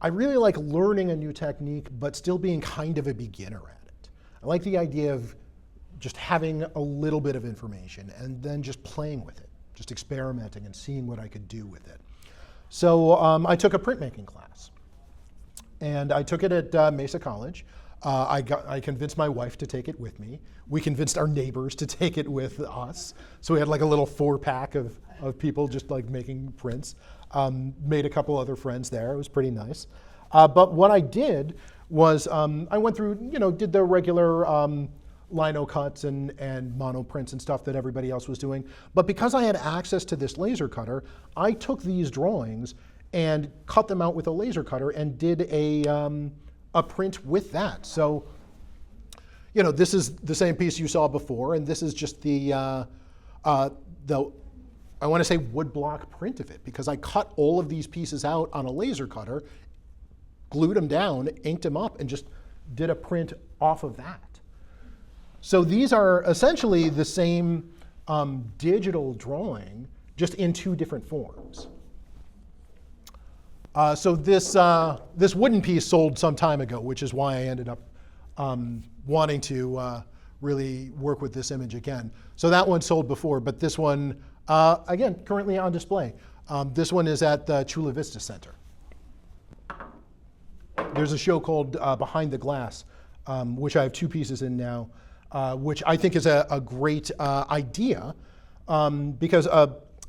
I really like learning a new technique, but still being kind of a beginner at it. I like the idea of just having a little bit of information and then just playing with it, just experimenting and seeing what I could do with it. So I took a printmaking class, and I took it at Mesa College. I convinced my wife to take it with me. We convinced our neighbors to take it with us. So we had a little 4-pack of people just making prints. Made a couple other friends there. It was pretty nice. But what I did was I went through, did the regular lino cuts and mono prints and stuff that everybody else was doing. But because I had access to this laser cutter, I took these drawings and cut them out with a laser cutter and did a print with that. So, this is the same piece you saw before, and this is just the I want to say woodblock print of it, because I cut all of these pieces out on a laser cutter, glued them down, inked them up, and just did a print off of that. So these are essentially the same digital drawing, just in 2 different forms. So this wooden piece sold some time ago, which is why I ended up wanting to really work with this image again. So that one sold before, but this one, again, currently on display. This one is at the Chula Vista Center. There's a show called Behind the Glass, which I have 2 pieces in now, which I think is a great idea, because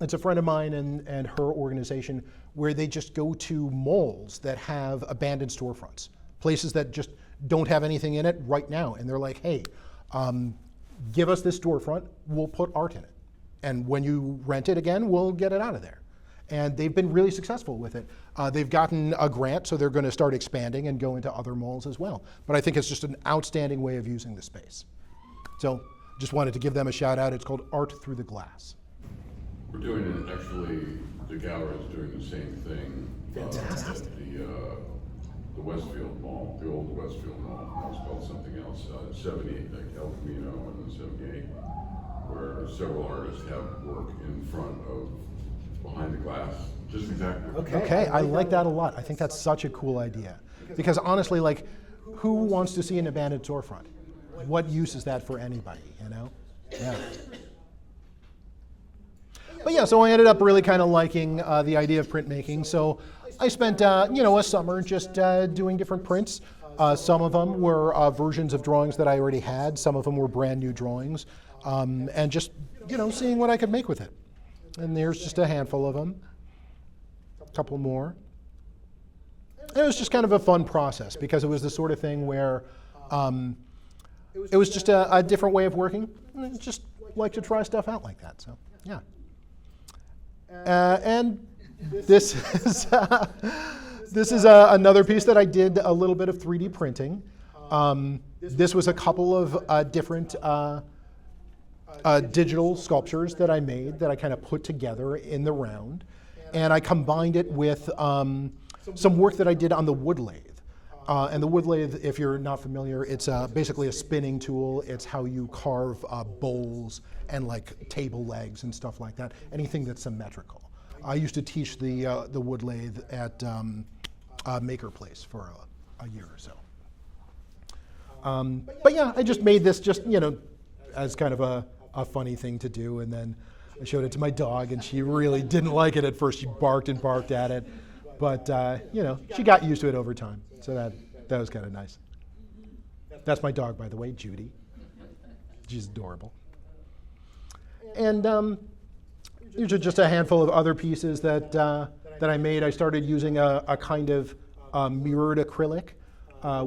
it's a friend of mine and her organization where they just go to malls that have abandoned storefronts, places that just don't have anything in it right now. And they're like, hey, give us this storefront, we'll put art in it. And when you rent it again, we'll get it out of there. And they've been really successful with it. They've gotten a grant, so they're going to start expanding and go into other malls as well. But I think it's just an outstanding way of using the space. So just wanted to give them a shout out. It's called Art Through the Glass. We're doing it, actually, the gallery is doing the same thing. Fantastic. At the Westfield Mall, the old Westfield Mall, now it's called something else, 78, like El Camino and 78, where several artists have work in front of, behind the glass, just exactly. Okay, I like that a lot. I think that's such a cool idea. Because honestly, like, who wants to see an abandoned storefront? What use is that for anybody, you know? Yeah. But yeah, so I ended up really kind of liking the idea of printmaking. So I spent, a summer just doing different prints. Some of them were versions of drawings that I already had. Some of them were brand new drawings. And just, seeing what I could make with it. And there's just a handful of them. A couple more. And it was just kind of a fun process because it was the sort of thing where it was just a different way of working. And I just like to try stuff out like that. So, yeah. And this is another piece that I did a little bit of 3D printing. This was a couple of different digital sculptures that I made that I kind of put together in the round. And I combined it with some work that I did on the wood lathe. And the wood lathe, if you're not familiar, it's basically a spinning tool. It's how you carve bowls and like table legs and stuff like that. Anything that's symmetrical. I used to teach the wood lathe at Maker Place for a year or so. But yeah, I just made this just as kind of a funny thing to do, and then I showed it to my dog, and she really didn't like it at first. She barked and barked at it, but she got used to it over time. So that was kind of nice. That's my dog, by the way, Judy. She's adorable. And these are just a handful of other pieces that I made. I started using a kind of mirrored acrylic,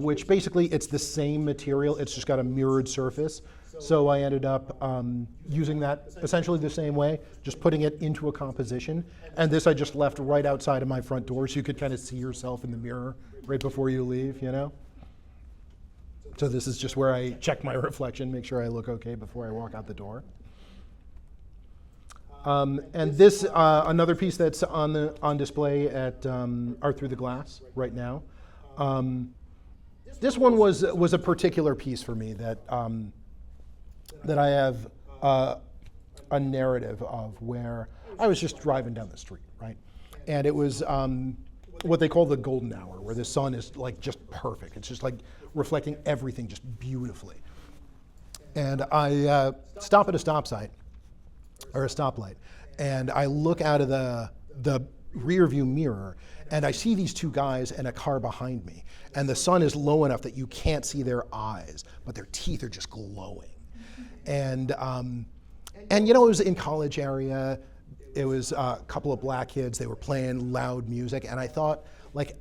which basically it's the same material. It's just got a mirrored surface. So I ended up using that essentially the same way, just putting it into a composition. And this I just left right outside of my front door so you could kind of see yourself in the mirror right before you leave, So this is just where I check my reflection, make sure I look okay before I walk out the door. And this, another piece that's on display at Art Through the Glass right now. This one was a particular piece for me that I have a narrative of where I was just driving down the street, right? And it was what they call the golden hour, where the sun is like just perfect. It's just like reflecting everything just beautifully. And I stop at a stop sign, or a stoplight, and I look out of the rear view mirror, and I see these two guys and a car behind me. And the sun is low enough that you can't see their eyes, but their teeth are just glowing. And it was in college area. It was a couple of black kids. They were playing loud music, and I thought, like,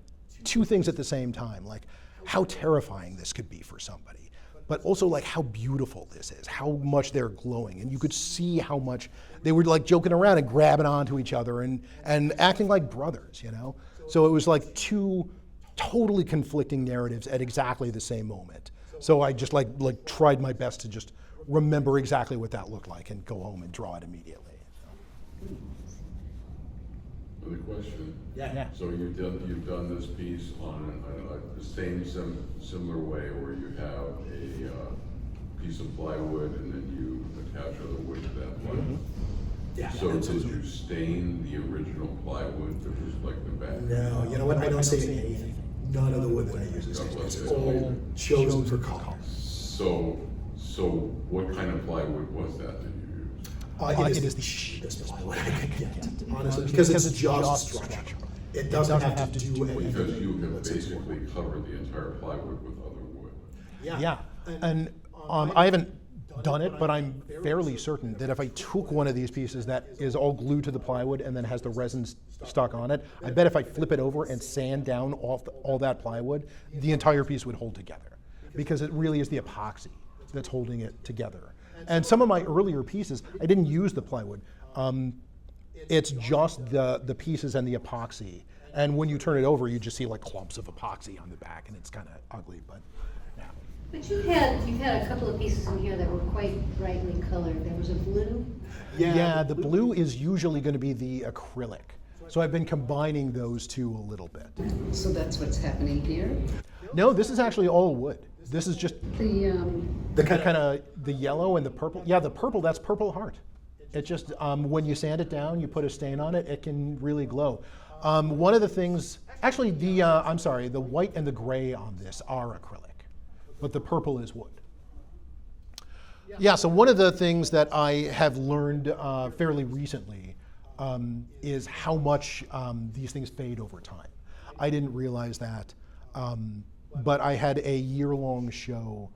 two things at the same time, like how terrifying this could be for somebody, but also like how beautiful this is, how much they're glowing, and you could see how much they were like joking around and grabbing onto each other and acting like brothers, So it was like two totally conflicting narratives at exactly the same moment. So I just like tried my best to just remember exactly what that looked like and go home and draw it immediately. Another question. Yeah. So you've done this piece on the same similar way where you have a piece of plywood and then you attach other wood to that plywood. Mm-hmm. Yeah. So did you stain the original plywood that was like the back? No, you know what? I don't say anything. None of the wood that I use is all chosen for color. So what kind of plywood was that you used? It is the cheapest plywood I could get, honestly, because it's just structure. It doesn't have to do anything. Because you have basically covered the entire plywood with other wood. Yeah. And I haven't done it, but I'm fairly certain that if I took one of these pieces that is all glued to the plywood and then has the resin stuck on it, I bet if I flip it over and sand down all that plywood, the entire piece would hold together, because it really is the epoxy that's holding it together. And some of my earlier pieces, I didn't use the plywood. It's just the pieces and the epoxy. And when you turn it over, you just see like clumps of epoxy on the back, and it's kind of ugly, but yeah. But you've had a couple of pieces in here that were quite brightly colored. There was a blue. Yeah, the blue is usually going to be the acrylic. So I've been combining those two a little bit. So that's what's happening here? No, this is actually all wood. This is just The kind of the yellow and the purple. Yeah, the purple, that's Purple Heart. It just, when you sand it down, you put a stain on it, it can really glow. One of the things, actually the white and the gray on this are acrylic, but the purple is wood. Yeah, so one of the things that I have learned fairly recently is how much these things fade over time. I didn't realize that, but I had a year-long show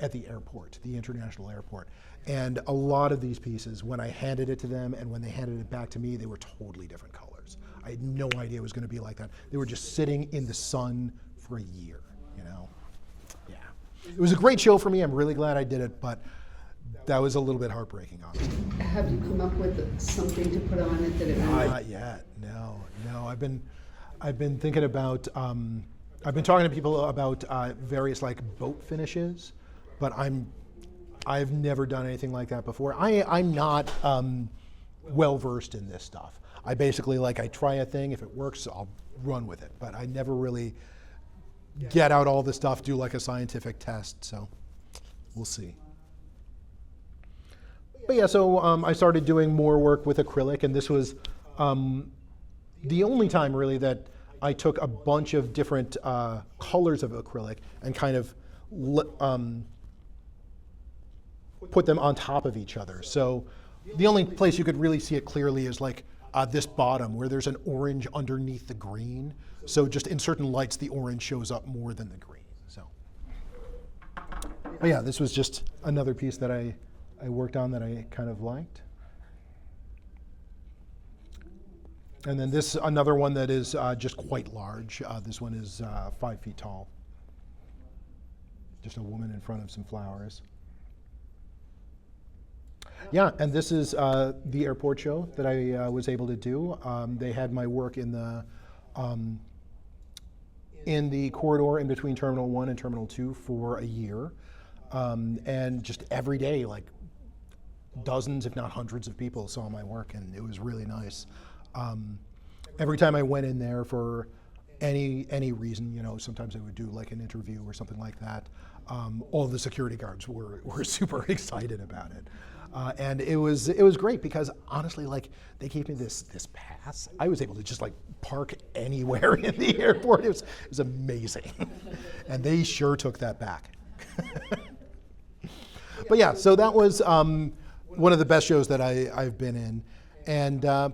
at the airport, the international airport. And a lot of these pieces, when I handed it to them and when they handed it back to me, they were totally different colors. I had no idea it was going to be like that. They were just sitting in the sun for a year, you know? Yeah. It was a great show for me. I'm really glad I did it, but that was a little bit heartbreaking, honestly. Have you come up with something to put on it that it might? Not yet, no. I've been thinking about, I've been talking to people about various like boat finishes, but I've never done anything like that before. I'm not well versed in this stuff. I basically I try a thing, if it works, I'll run with it. But I never really get out all the stuff, do like a scientific test, so we'll see. But yeah, so I started doing more work with acrylic, and this was the only time really that I took a bunch of different colors of acrylic and kind of put them on top of each other. So the only place you could really see it clearly is like this bottom where there's an orange underneath the green. So just in certain lights, the orange shows up more than the green. So, but yeah, this was just another piece that I worked on that I kind of liked. And then this, another one that is just quite large. This one is 5 feet tall. Just a woman in front of some flowers. Yeah, and this is the airport show that I was able to do. They had my work in the corridor in between Terminal 1 and Terminal 2 for a year. And just every day, like dozens, if not hundreds of people saw my work, and it was really nice. Every time I went in there for any reason, you know, sometimes I would do like an interview or something like that. All the security guards were super excited about it. And it was great because honestly, like they gave me this pass. I was able to just like park anywhere in the airport. It was amazing. And they sure took that back. But yeah, so that was one of the best shows that I've been in. And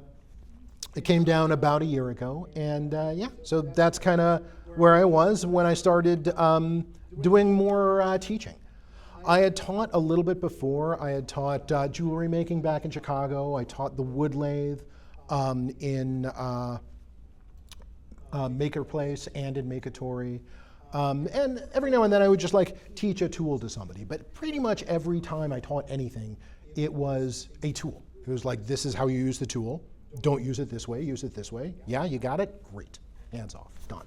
it came down about a year ago. And yeah, so that's kind of where I was when I started doing more teaching. I had taught a little bit before. I had taught jewelry making back in Chicago. I taught the wood lathe in Maker Place and in Makatory. And every now and then I would just like teach a tool to somebody. But pretty much every time I taught anything, it was a tool. It was like, this is how you use the tool. Don't use it this way, use it this way. Yeah, you got it? Great. Hands off, done.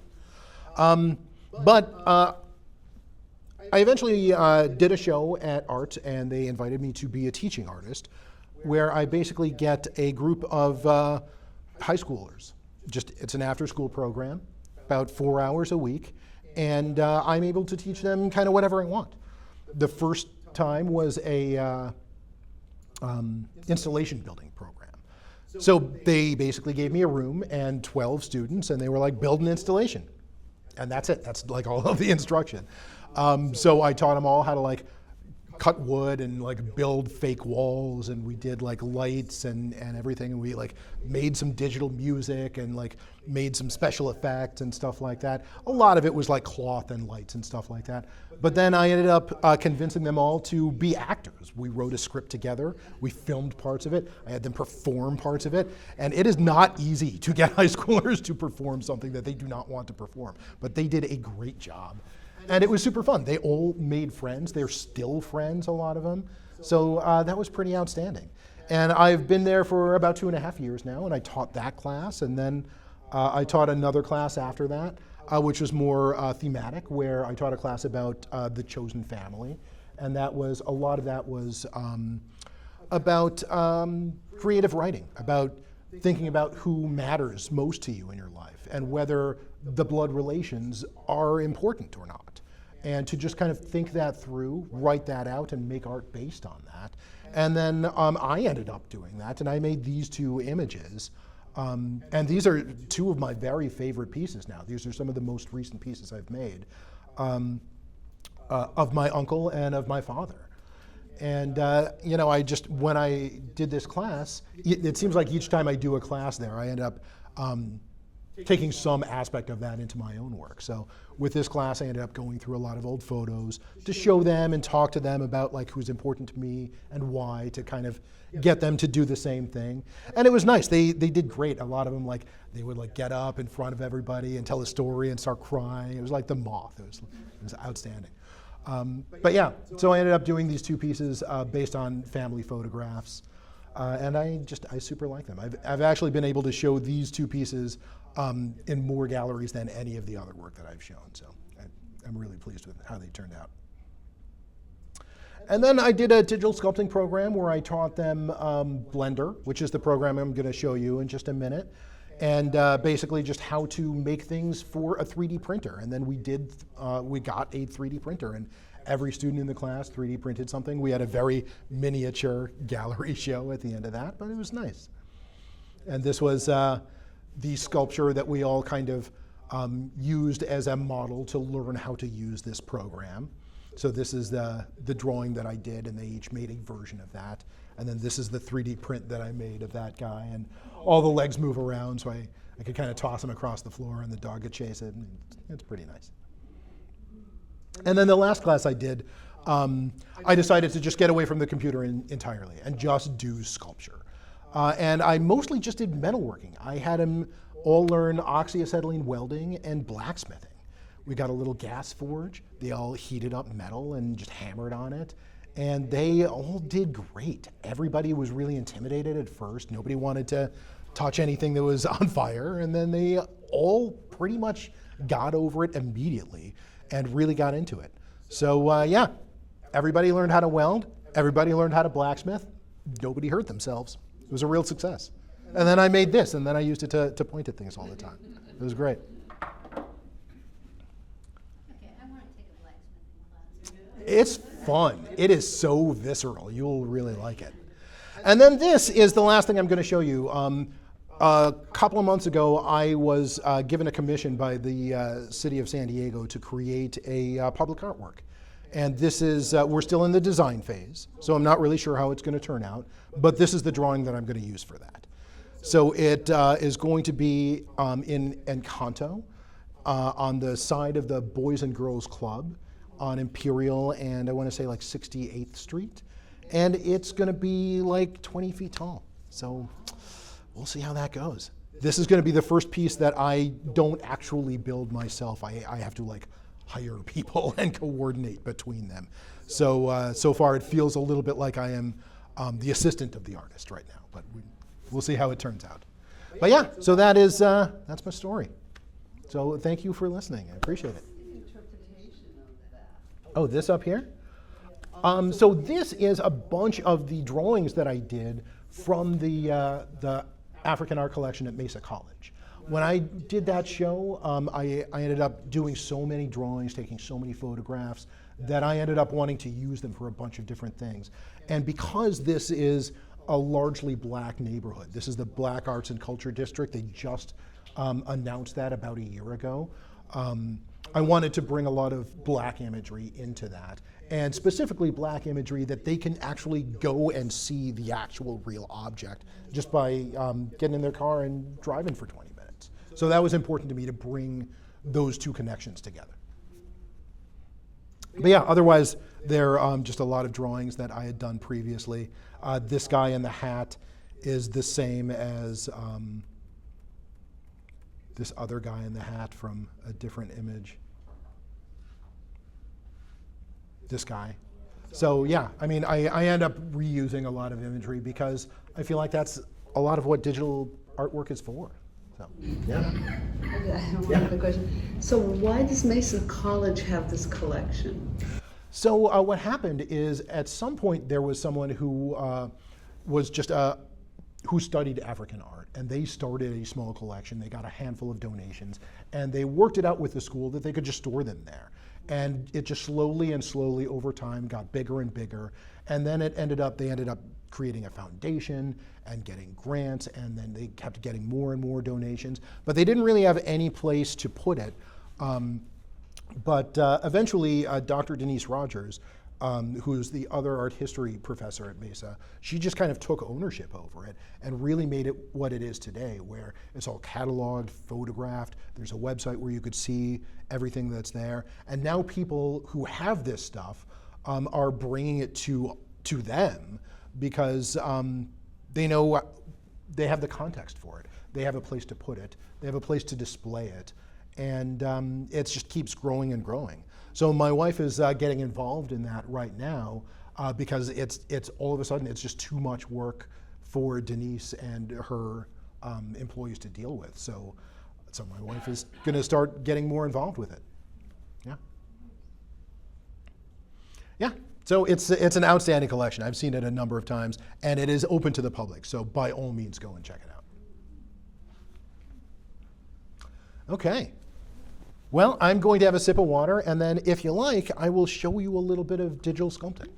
I eventually did a show at Art, and they invited me to be a teaching artist, where I basically get a group of high schoolers. It's an after-school program, about 4 hours a week, and I'm able to teach them kind of whatever I want. The first time was a installation building program. So they basically gave me a room and 12 students, and they were like, build an installation. And that's it. That's like all of the instruction. So I taught them all how to like cut wood and like build fake walls, and we did like lights and everything, and we like made some digital music and like made some special effects and stuff like that. A lot of it was like cloth and lights and stuff like that. But then I ended up convincing them all to be actors. We wrote a script together, we filmed parts of it, I had them perform parts of it, and it is not easy to get high schoolers to perform something that they do not want to perform, but they did a great job. And it was super fun. They all made friends. They're still friends, a lot of them. So that was pretty outstanding. And I've been there for about 2.5 years now, and I taught that class, and then I taught another class after that, which was more thematic, where I taught a class about the chosen family, and a lot of that was about creative writing, about thinking about who matters most to you in your life, and whether the blood relations are important or not. And to just kind of think that through, write that out, and make art based on that. And then I ended up doing that, and I made these 2 images. And these are 2 of my very favorite pieces now. These are some of the most recent pieces I've made of my uncle and of my father. And you know, when I did this class, it seems like each time I do a class there, I end up taking some aspect of that into my own work. So with this class, I ended up going through a lot of old photos to show them and talk to them about like who's important to me and why, to kind of get them to do the same thing. And it was nice. They did great. A lot of them, like, they would like get up in front of everybody and tell a story and start crying. It was like the moth. It was outstanding. But yeah, so I ended up doing these 2 pieces based on family photographs. And I super like them. I've actually been able to show these 2 pieces in more galleries than any of the other work that I've shown. So I'm really pleased with how they turned out. And then I did a digital sculpting program where I taught them Blender, which is the program I'm going to show you in just a minute, and basically just how to make things for a 3D printer. And then we got a 3D printer, and every student in the class 3D printed something. We had a very miniature gallery show at the end of that, but it was nice. And this was the sculpture that we all kind of used as a model to learn how to use this program. So this is the drawing that I did, and they each made a version of that. And then this is the 3D print that I made of that guy, and all the legs move around, so I could kind of toss him across the floor, and the dog could chase it, and it's pretty nice. And then the last class I did, I decided to just get away from the computer entirely and just do sculpture. And I mostly just did metalworking. I had them all learn oxyacetylene welding and blacksmithing. We got a little gas forge. They all heated up metal and just hammered on it. And they all did great. Everybody was really intimidated at first. Nobody wanted to touch anything that was on fire. And then they all pretty much got over it immediately and really got into it. So yeah, everybody learned how to weld. Everybody learned how to blacksmith. Nobody hurt themselves. It was a real success. And then I made this, and then I used it to point at things all the time. It was great. Okay, I want to take a blacksmithing class. It's fun. It is so visceral. You'll really like it. And then this is the last thing I'm going to show you. A couple of months ago, I was given a commission by the city of San Diego to create a public artwork. And this is, we're still in the design phase, so I'm not really sure how it's going to turn out, but this is the drawing that I'm going to use for that. So it is going to be in Encanto, on the side of the Boys and Girls Club on Imperial and I want to say like 68th Street. And it's going to be like 20 feet tall. So we'll see how that goes. This is going to be the first piece that I don't actually build myself. I have to like hire people and coordinate between them. So so far it feels a little bit like I am the assistant of the artist right now, but we'll see how it turns out. But yeah, so that's my story. So thank you for listening. I appreciate it. Oh, this up here? So this is a bunch of the drawings that I did from the African Art Collection at Mesa College. When I did that show, I ended up doing so many drawings, taking so many photographs, that I ended up wanting to use them for a bunch of different things. And because this is a largely black neighborhood, this is the Black Arts and Culture District, they just announced that about a year ago. I wanted to bring a lot of black imagery into that, and specifically black imagery that they can actually go and see the actual real object just by getting in their car and driving for 20 minutes. So that was important to me to bring those two connections together. But yeah, otherwise, there are just a lot of drawings that I had done previously. This guy in the hat is the same as this other guy in the hat from a different image. This guy. So yeah, I mean, I end up reusing a lot of imagery because I feel like that's a lot of what digital artwork is for. So. Yeah. I have one other question. So why does Mason College have this collection? So what happened is at some point there was someone who was just who studied African art, and they started a small collection. They got a handful of donations, and they worked it out with the school that they could just store them there. And it just slowly and slowly over time got bigger and bigger, and then they ended up creating a foundation and getting grants, and then they kept getting more and more donations, but they didn't really have any place to put it. But eventually, Dr. Denise Rogers, who's the other art history professor at Mesa, she just kind of took ownership over it and really made it what it is today, where it's all cataloged, photographed. There's a website where you could see everything that's there. And now people who have this stuff are bringing it to them because they know they have the context for it. They have a place to put it. They have a place to display it. And it just keeps growing and growing. So my wife is getting involved in that right now because it's all of a sudden it's just too much work for Denise and her employees to deal with. So my wife is going to start getting more involved with it. Yeah. Yeah. So it's an outstanding collection. I've seen it a number of times, and it is open to the public. So by all means, go and check it out. Okay. Well, I'm going to have a sip of water, and then if you like, I will show you a little bit of digital sculpting.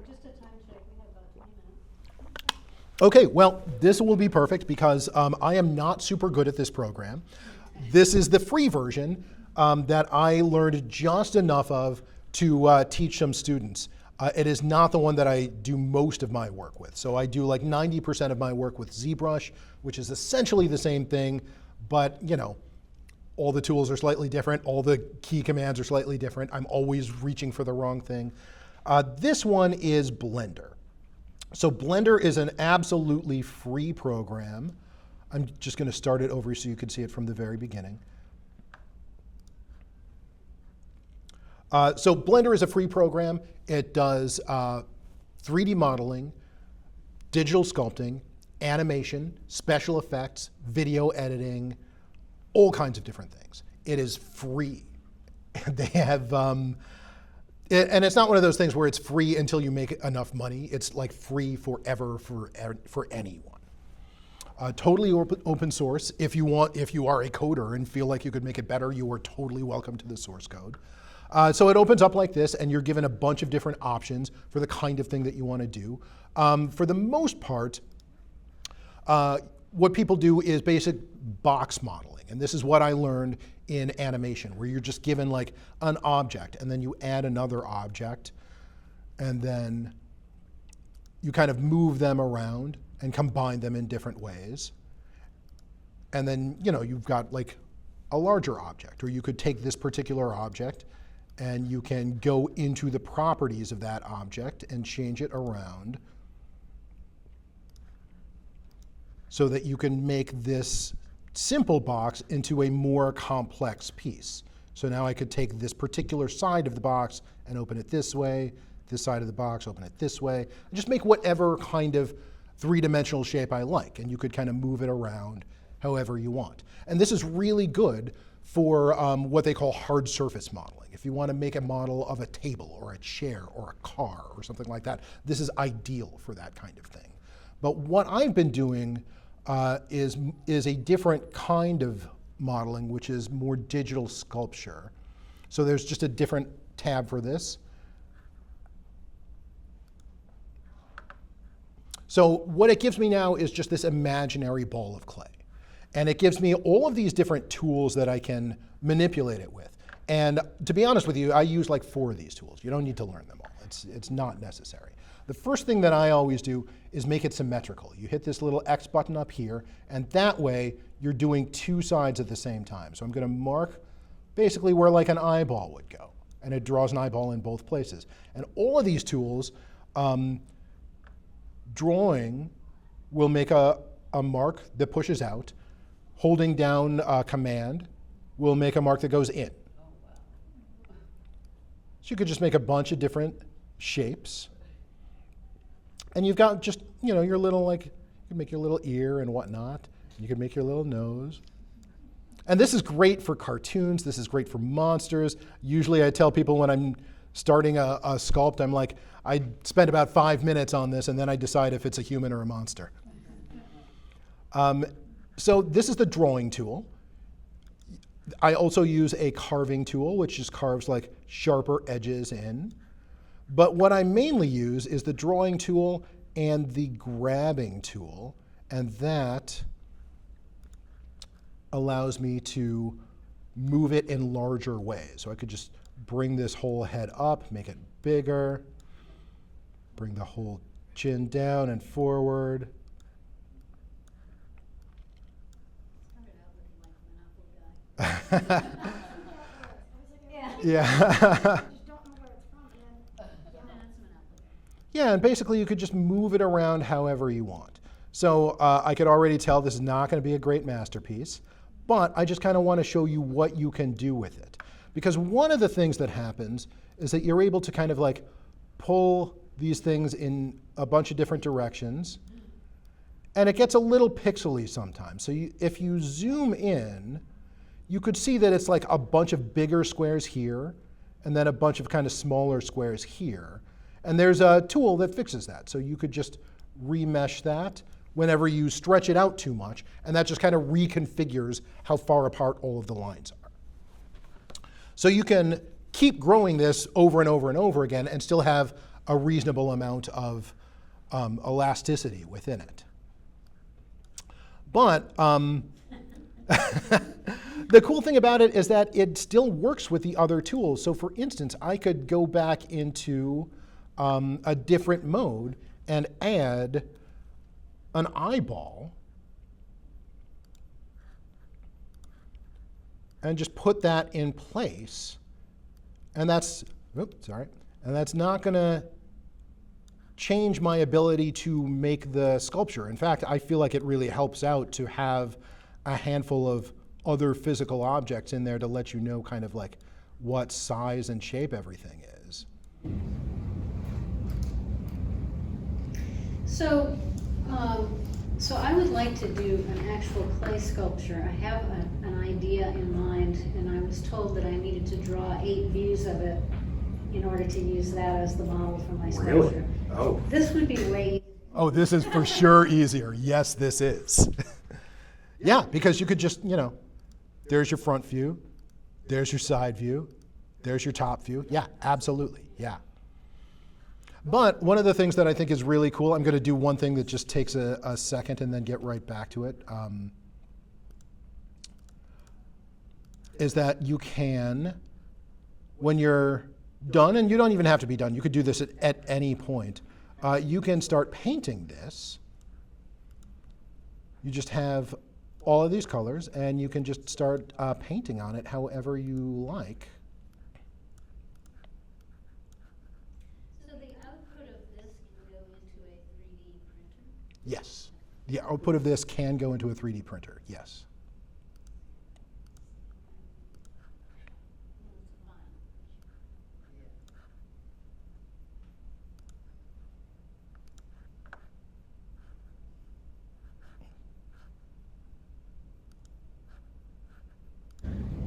Just a time check, we have about 20 minutes. Okay, well, this will be perfect because I am not super good at this program. This is the free version that I learned just enough of to teach some students. It is not the one that I do most of my work with. So I do like 90% of my work with ZBrush, which is essentially the same thing, but you know, all the tools are slightly different, all the key commands are slightly different. I'm always reaching for the wrong thing. This one is Blender. So Blender is an absolutely free program. I'm just going to start it over so you can see it from the very beginning. So Blender is a free program. It does 3D modeling, digital sculpting, animation, special effects, video editing, all kinds of different things. It is free. They have, and it's not one of those things where it's free until you make enough money. It's like free forever for anyone. Totally open source. If you are a coder and feel like you could make it better, you are totally welcome to the source code. So it opens up like this, and you're given a bunch of different options for the kind of thing that you want to do. For the most part, what people do is basic box modeling. And this is what I learned in animation, where you're just given like an object, and then you add another object, and then you kind of move them around and combine them in different ways. And then, you know, you've got like a larger object, or you could take this particular object and you can go into the properties of that object and change it around so that you can make this simple box into a more complex piece. So now I could take this particular side of the box and open it this way, this side of the box, open it this way, and just make whatever kind of three-dimensional shape I like, and you could kind of move it around however you want. And this is really good for what they call hard surface modeling. If you want to make a model of a table or a chair or a car or something like that, this is ideal for that kind of thing. But what I've been doing is a different kind of modeling, which is more digital sculpture. So there's just a different tab for this. So what it gives me now is just this imaginary ball of clay. And it gives me all of these different tools that I can manipulate it with. And to be honest with you, I use like 4 of these tools. You don't need to learn them all. It's not necessary. The first thing that I always do is make it symmetrical. You hit this little X button up here, and that way you're doing 2 sides at the same time. So I'm going to mark basically where like an eyeball would go, and it draws an eyeball in both places. And all of these tools, drawing will make a mark that pushes out. Holding down Command will make a mark that goes in. So you could just make a bunch of different shapes. And you've got just, your little, you can make your little ear and whatnot. You can make your little nose. And this is great for cartoons. This is great for monsters. Usually I tell people when I'm starting a sculpt, I'm like, I spend about 5 minutes on this, and then I decide if it's a human or a monster. So this is the drawing tool. I also use a carving tool, which just carves like sharper edges in. But what I mainly use is the drawing tool and the grabbing tool, and that allows me to move it in larger ways. So I could just bring this whole head up, make it bigger, bring the whole chin down and forward. Yeah. Yeah, and basically you could just move it around however you want. So I could already tell this is not going to be a great masterpiece, but I just kind of want to show you what you can do with it. Because one of the things that happens is that you're able to kind of like pull these things in a bunch of different directions, and it gets a little pixely sometimes. So if you zoom in, you could see that it's like a bunch of bigger squares here, and then a bunch of kind of smaller squares here. And there's a tool that fixes that. So you could just remesh that whenever you stretch it out too much, and that just kind of reconfigures how far apart all of the lines are. So you can keep growing this over and over and over again and still have a reasonable amount of elasticity within it. But the cool thing about it is that it still works with the other tools. So for instance, I could go back into a different mode and add an eyeball and just put that in place. And that's, and that's not going to change my ability to make the sculpture. In fact, I feel like it really helps out to have a handful of other physical objects in there to let you know kind of like what size and shape everything is. So, so I would like to do an actual clay sculpture. I have an idea in mind, and I was told that I needed to draw 8 views of it in order to use that as the model for my sculpture. Really? Oh. This would be way easier. Oh, this is for sure easier. Yes, this is. Yeah, because you could just, there's your front view, there's your side view, there's your top view. Yeah, absolutely, yeah. But one of the things that I think is really cool, I'm going to do one thing that just takes a second and then get right back to it, is that you can, when you're done, and you don't even have to be done, you could do this at any point, you can start painting this. You just have all of these colors, and you can just start painting on it however you like. So the output of this can go into a 3D printer? Yes. The output of this can go into a 3D printer, yes.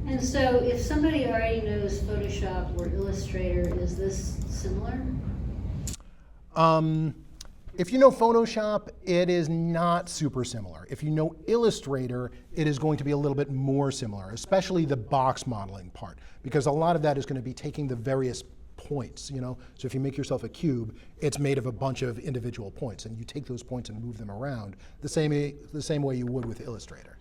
And so if somebody already knows Photoshop or Illustrator, is this similar? If you know Photoshop, it is not super similar. If you know Illustrator, it is going to be a little bit more similar, especially the box modeling part, because a lot of that is going to be taking the various points, So if you make yourself a cube, it's made of a bunch of individual points, and you take those points and move them around the same way you would with Illustrator.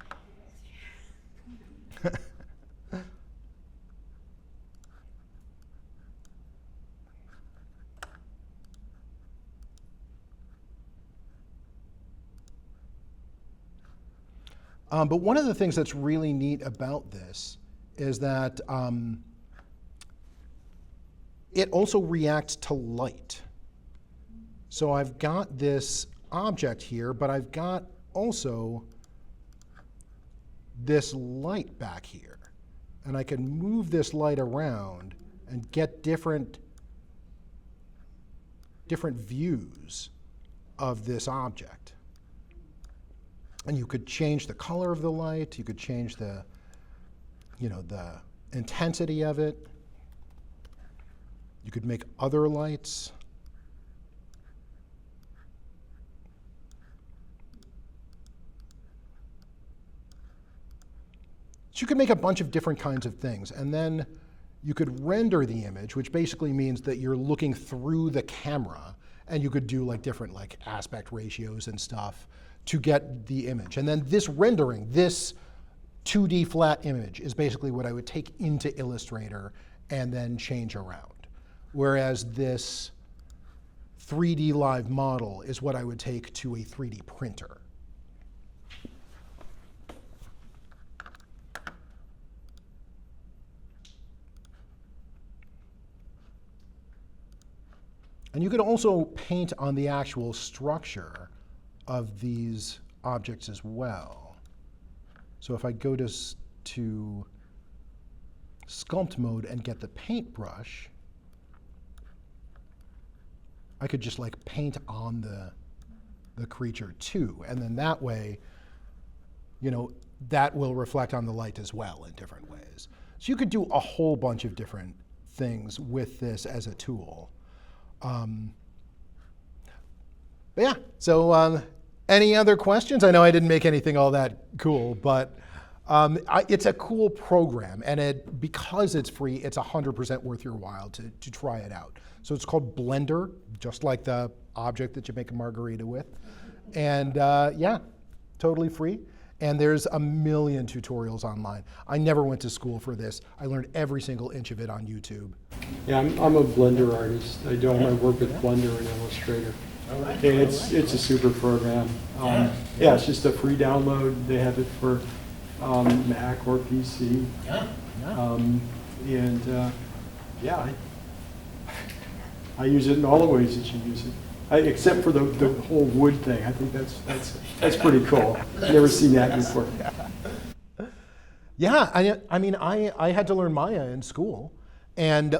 But one of the things that's really neat about this is that it also reacts to light. So I've got this object here, but I've got also this light back here. And I can move this light around and get different views of this object. And you could change the color of the light, you could change the intensity of it. You could make other lights. So you could make a bunch of different kinds of things, and then you could render the image, which basically means that you're looking through the camera, and you could do like different like aspect ratios and stuff to get the image. And then this rendering, this 2D flat image, is basically what I would take into Illustrator and then change around. Whereas this 3D live model is what I would take to a 3D printer. And you could also paint on the actual structure of these objects as well. So if I go to sculpt mode and get the paintbrush, I could just like paint on the creature too. And then that way, that will reflect on the light as well in different ways. So you could do a whole bunch of different things with this as a tool. But yeah, so any other questions? I know I didn't make anything all that cool, but it's a cool program, and because it's free, it's 100% worth your while to try it out. So it's called Blender, just like the object that you make a margarita with. And yeah, totally free. And there's a million tutorials online. I never went to school for this. I learned every single inch of it on YouTube. Yeah, I'm a Blender artist. I do all my work with Blender and Illustrator. And it's a super program. Yeah, it's just a free download. They have it for Mac or PC. Yeah, I use it in all the ways that you use it. Except for the whole wood thing. I think that's pretty cool. Never seen that before. Yeah, I mean, I had to learn Maya in school, and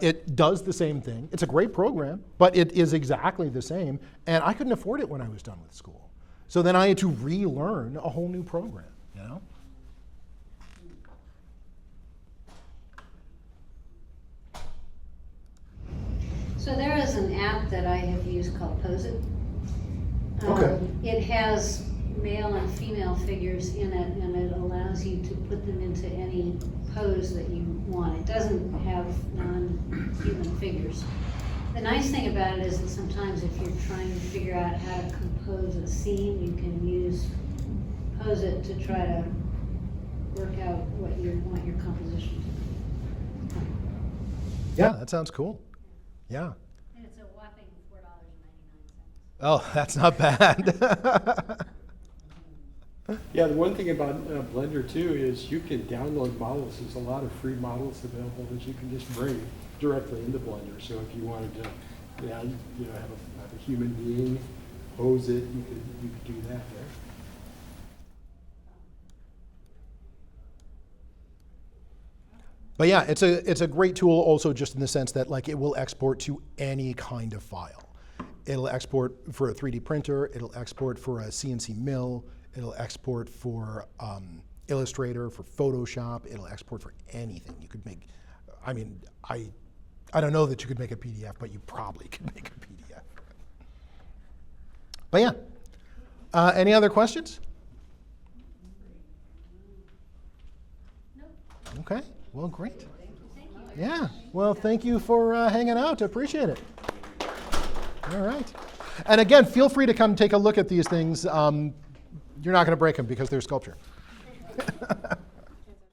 it does the same thing. It's a great program, but it is exactly the same, and I couldn't afford it when I was done with school. So then I had to relearn a whole new program, So there is an app that I have used called Pose It. Okay. It has male and female figures in it, and it allows you to put them into any pose that you want. It doesn't have non-human figures. The nice thing about it is that sometimes if you're trying to figure out how to compose a scene, you can use Pose It to try to work out what you want your composition to be. Yeah, that sounds cool. Yeah. And it's a whopping $4.99. Oh, that's not bad. Yeah, the one thing about Blender too is you can download models. There's a lot of free models available that you can just bring directly into Blender. So if you wanted to, have a human being pose it, you could do that there. But yeah, it's a great tool also just in the sense that like it will export to any kind of file. It'll export for a 3D printer, it'll export for a CNC mill, it'll export for Illustrator, for Photoshop, it'll export for anything. You could make, I mean, I don't know that you could make a PDF, but you probably could make a PDF. But yeah, any other questions? Nope. Okay. Well, great. Yeah. Well, thank you for hanging out. I appreciate it. All right. And again, feel free to come take a look at these things. You're not going to break them because they're sculpture.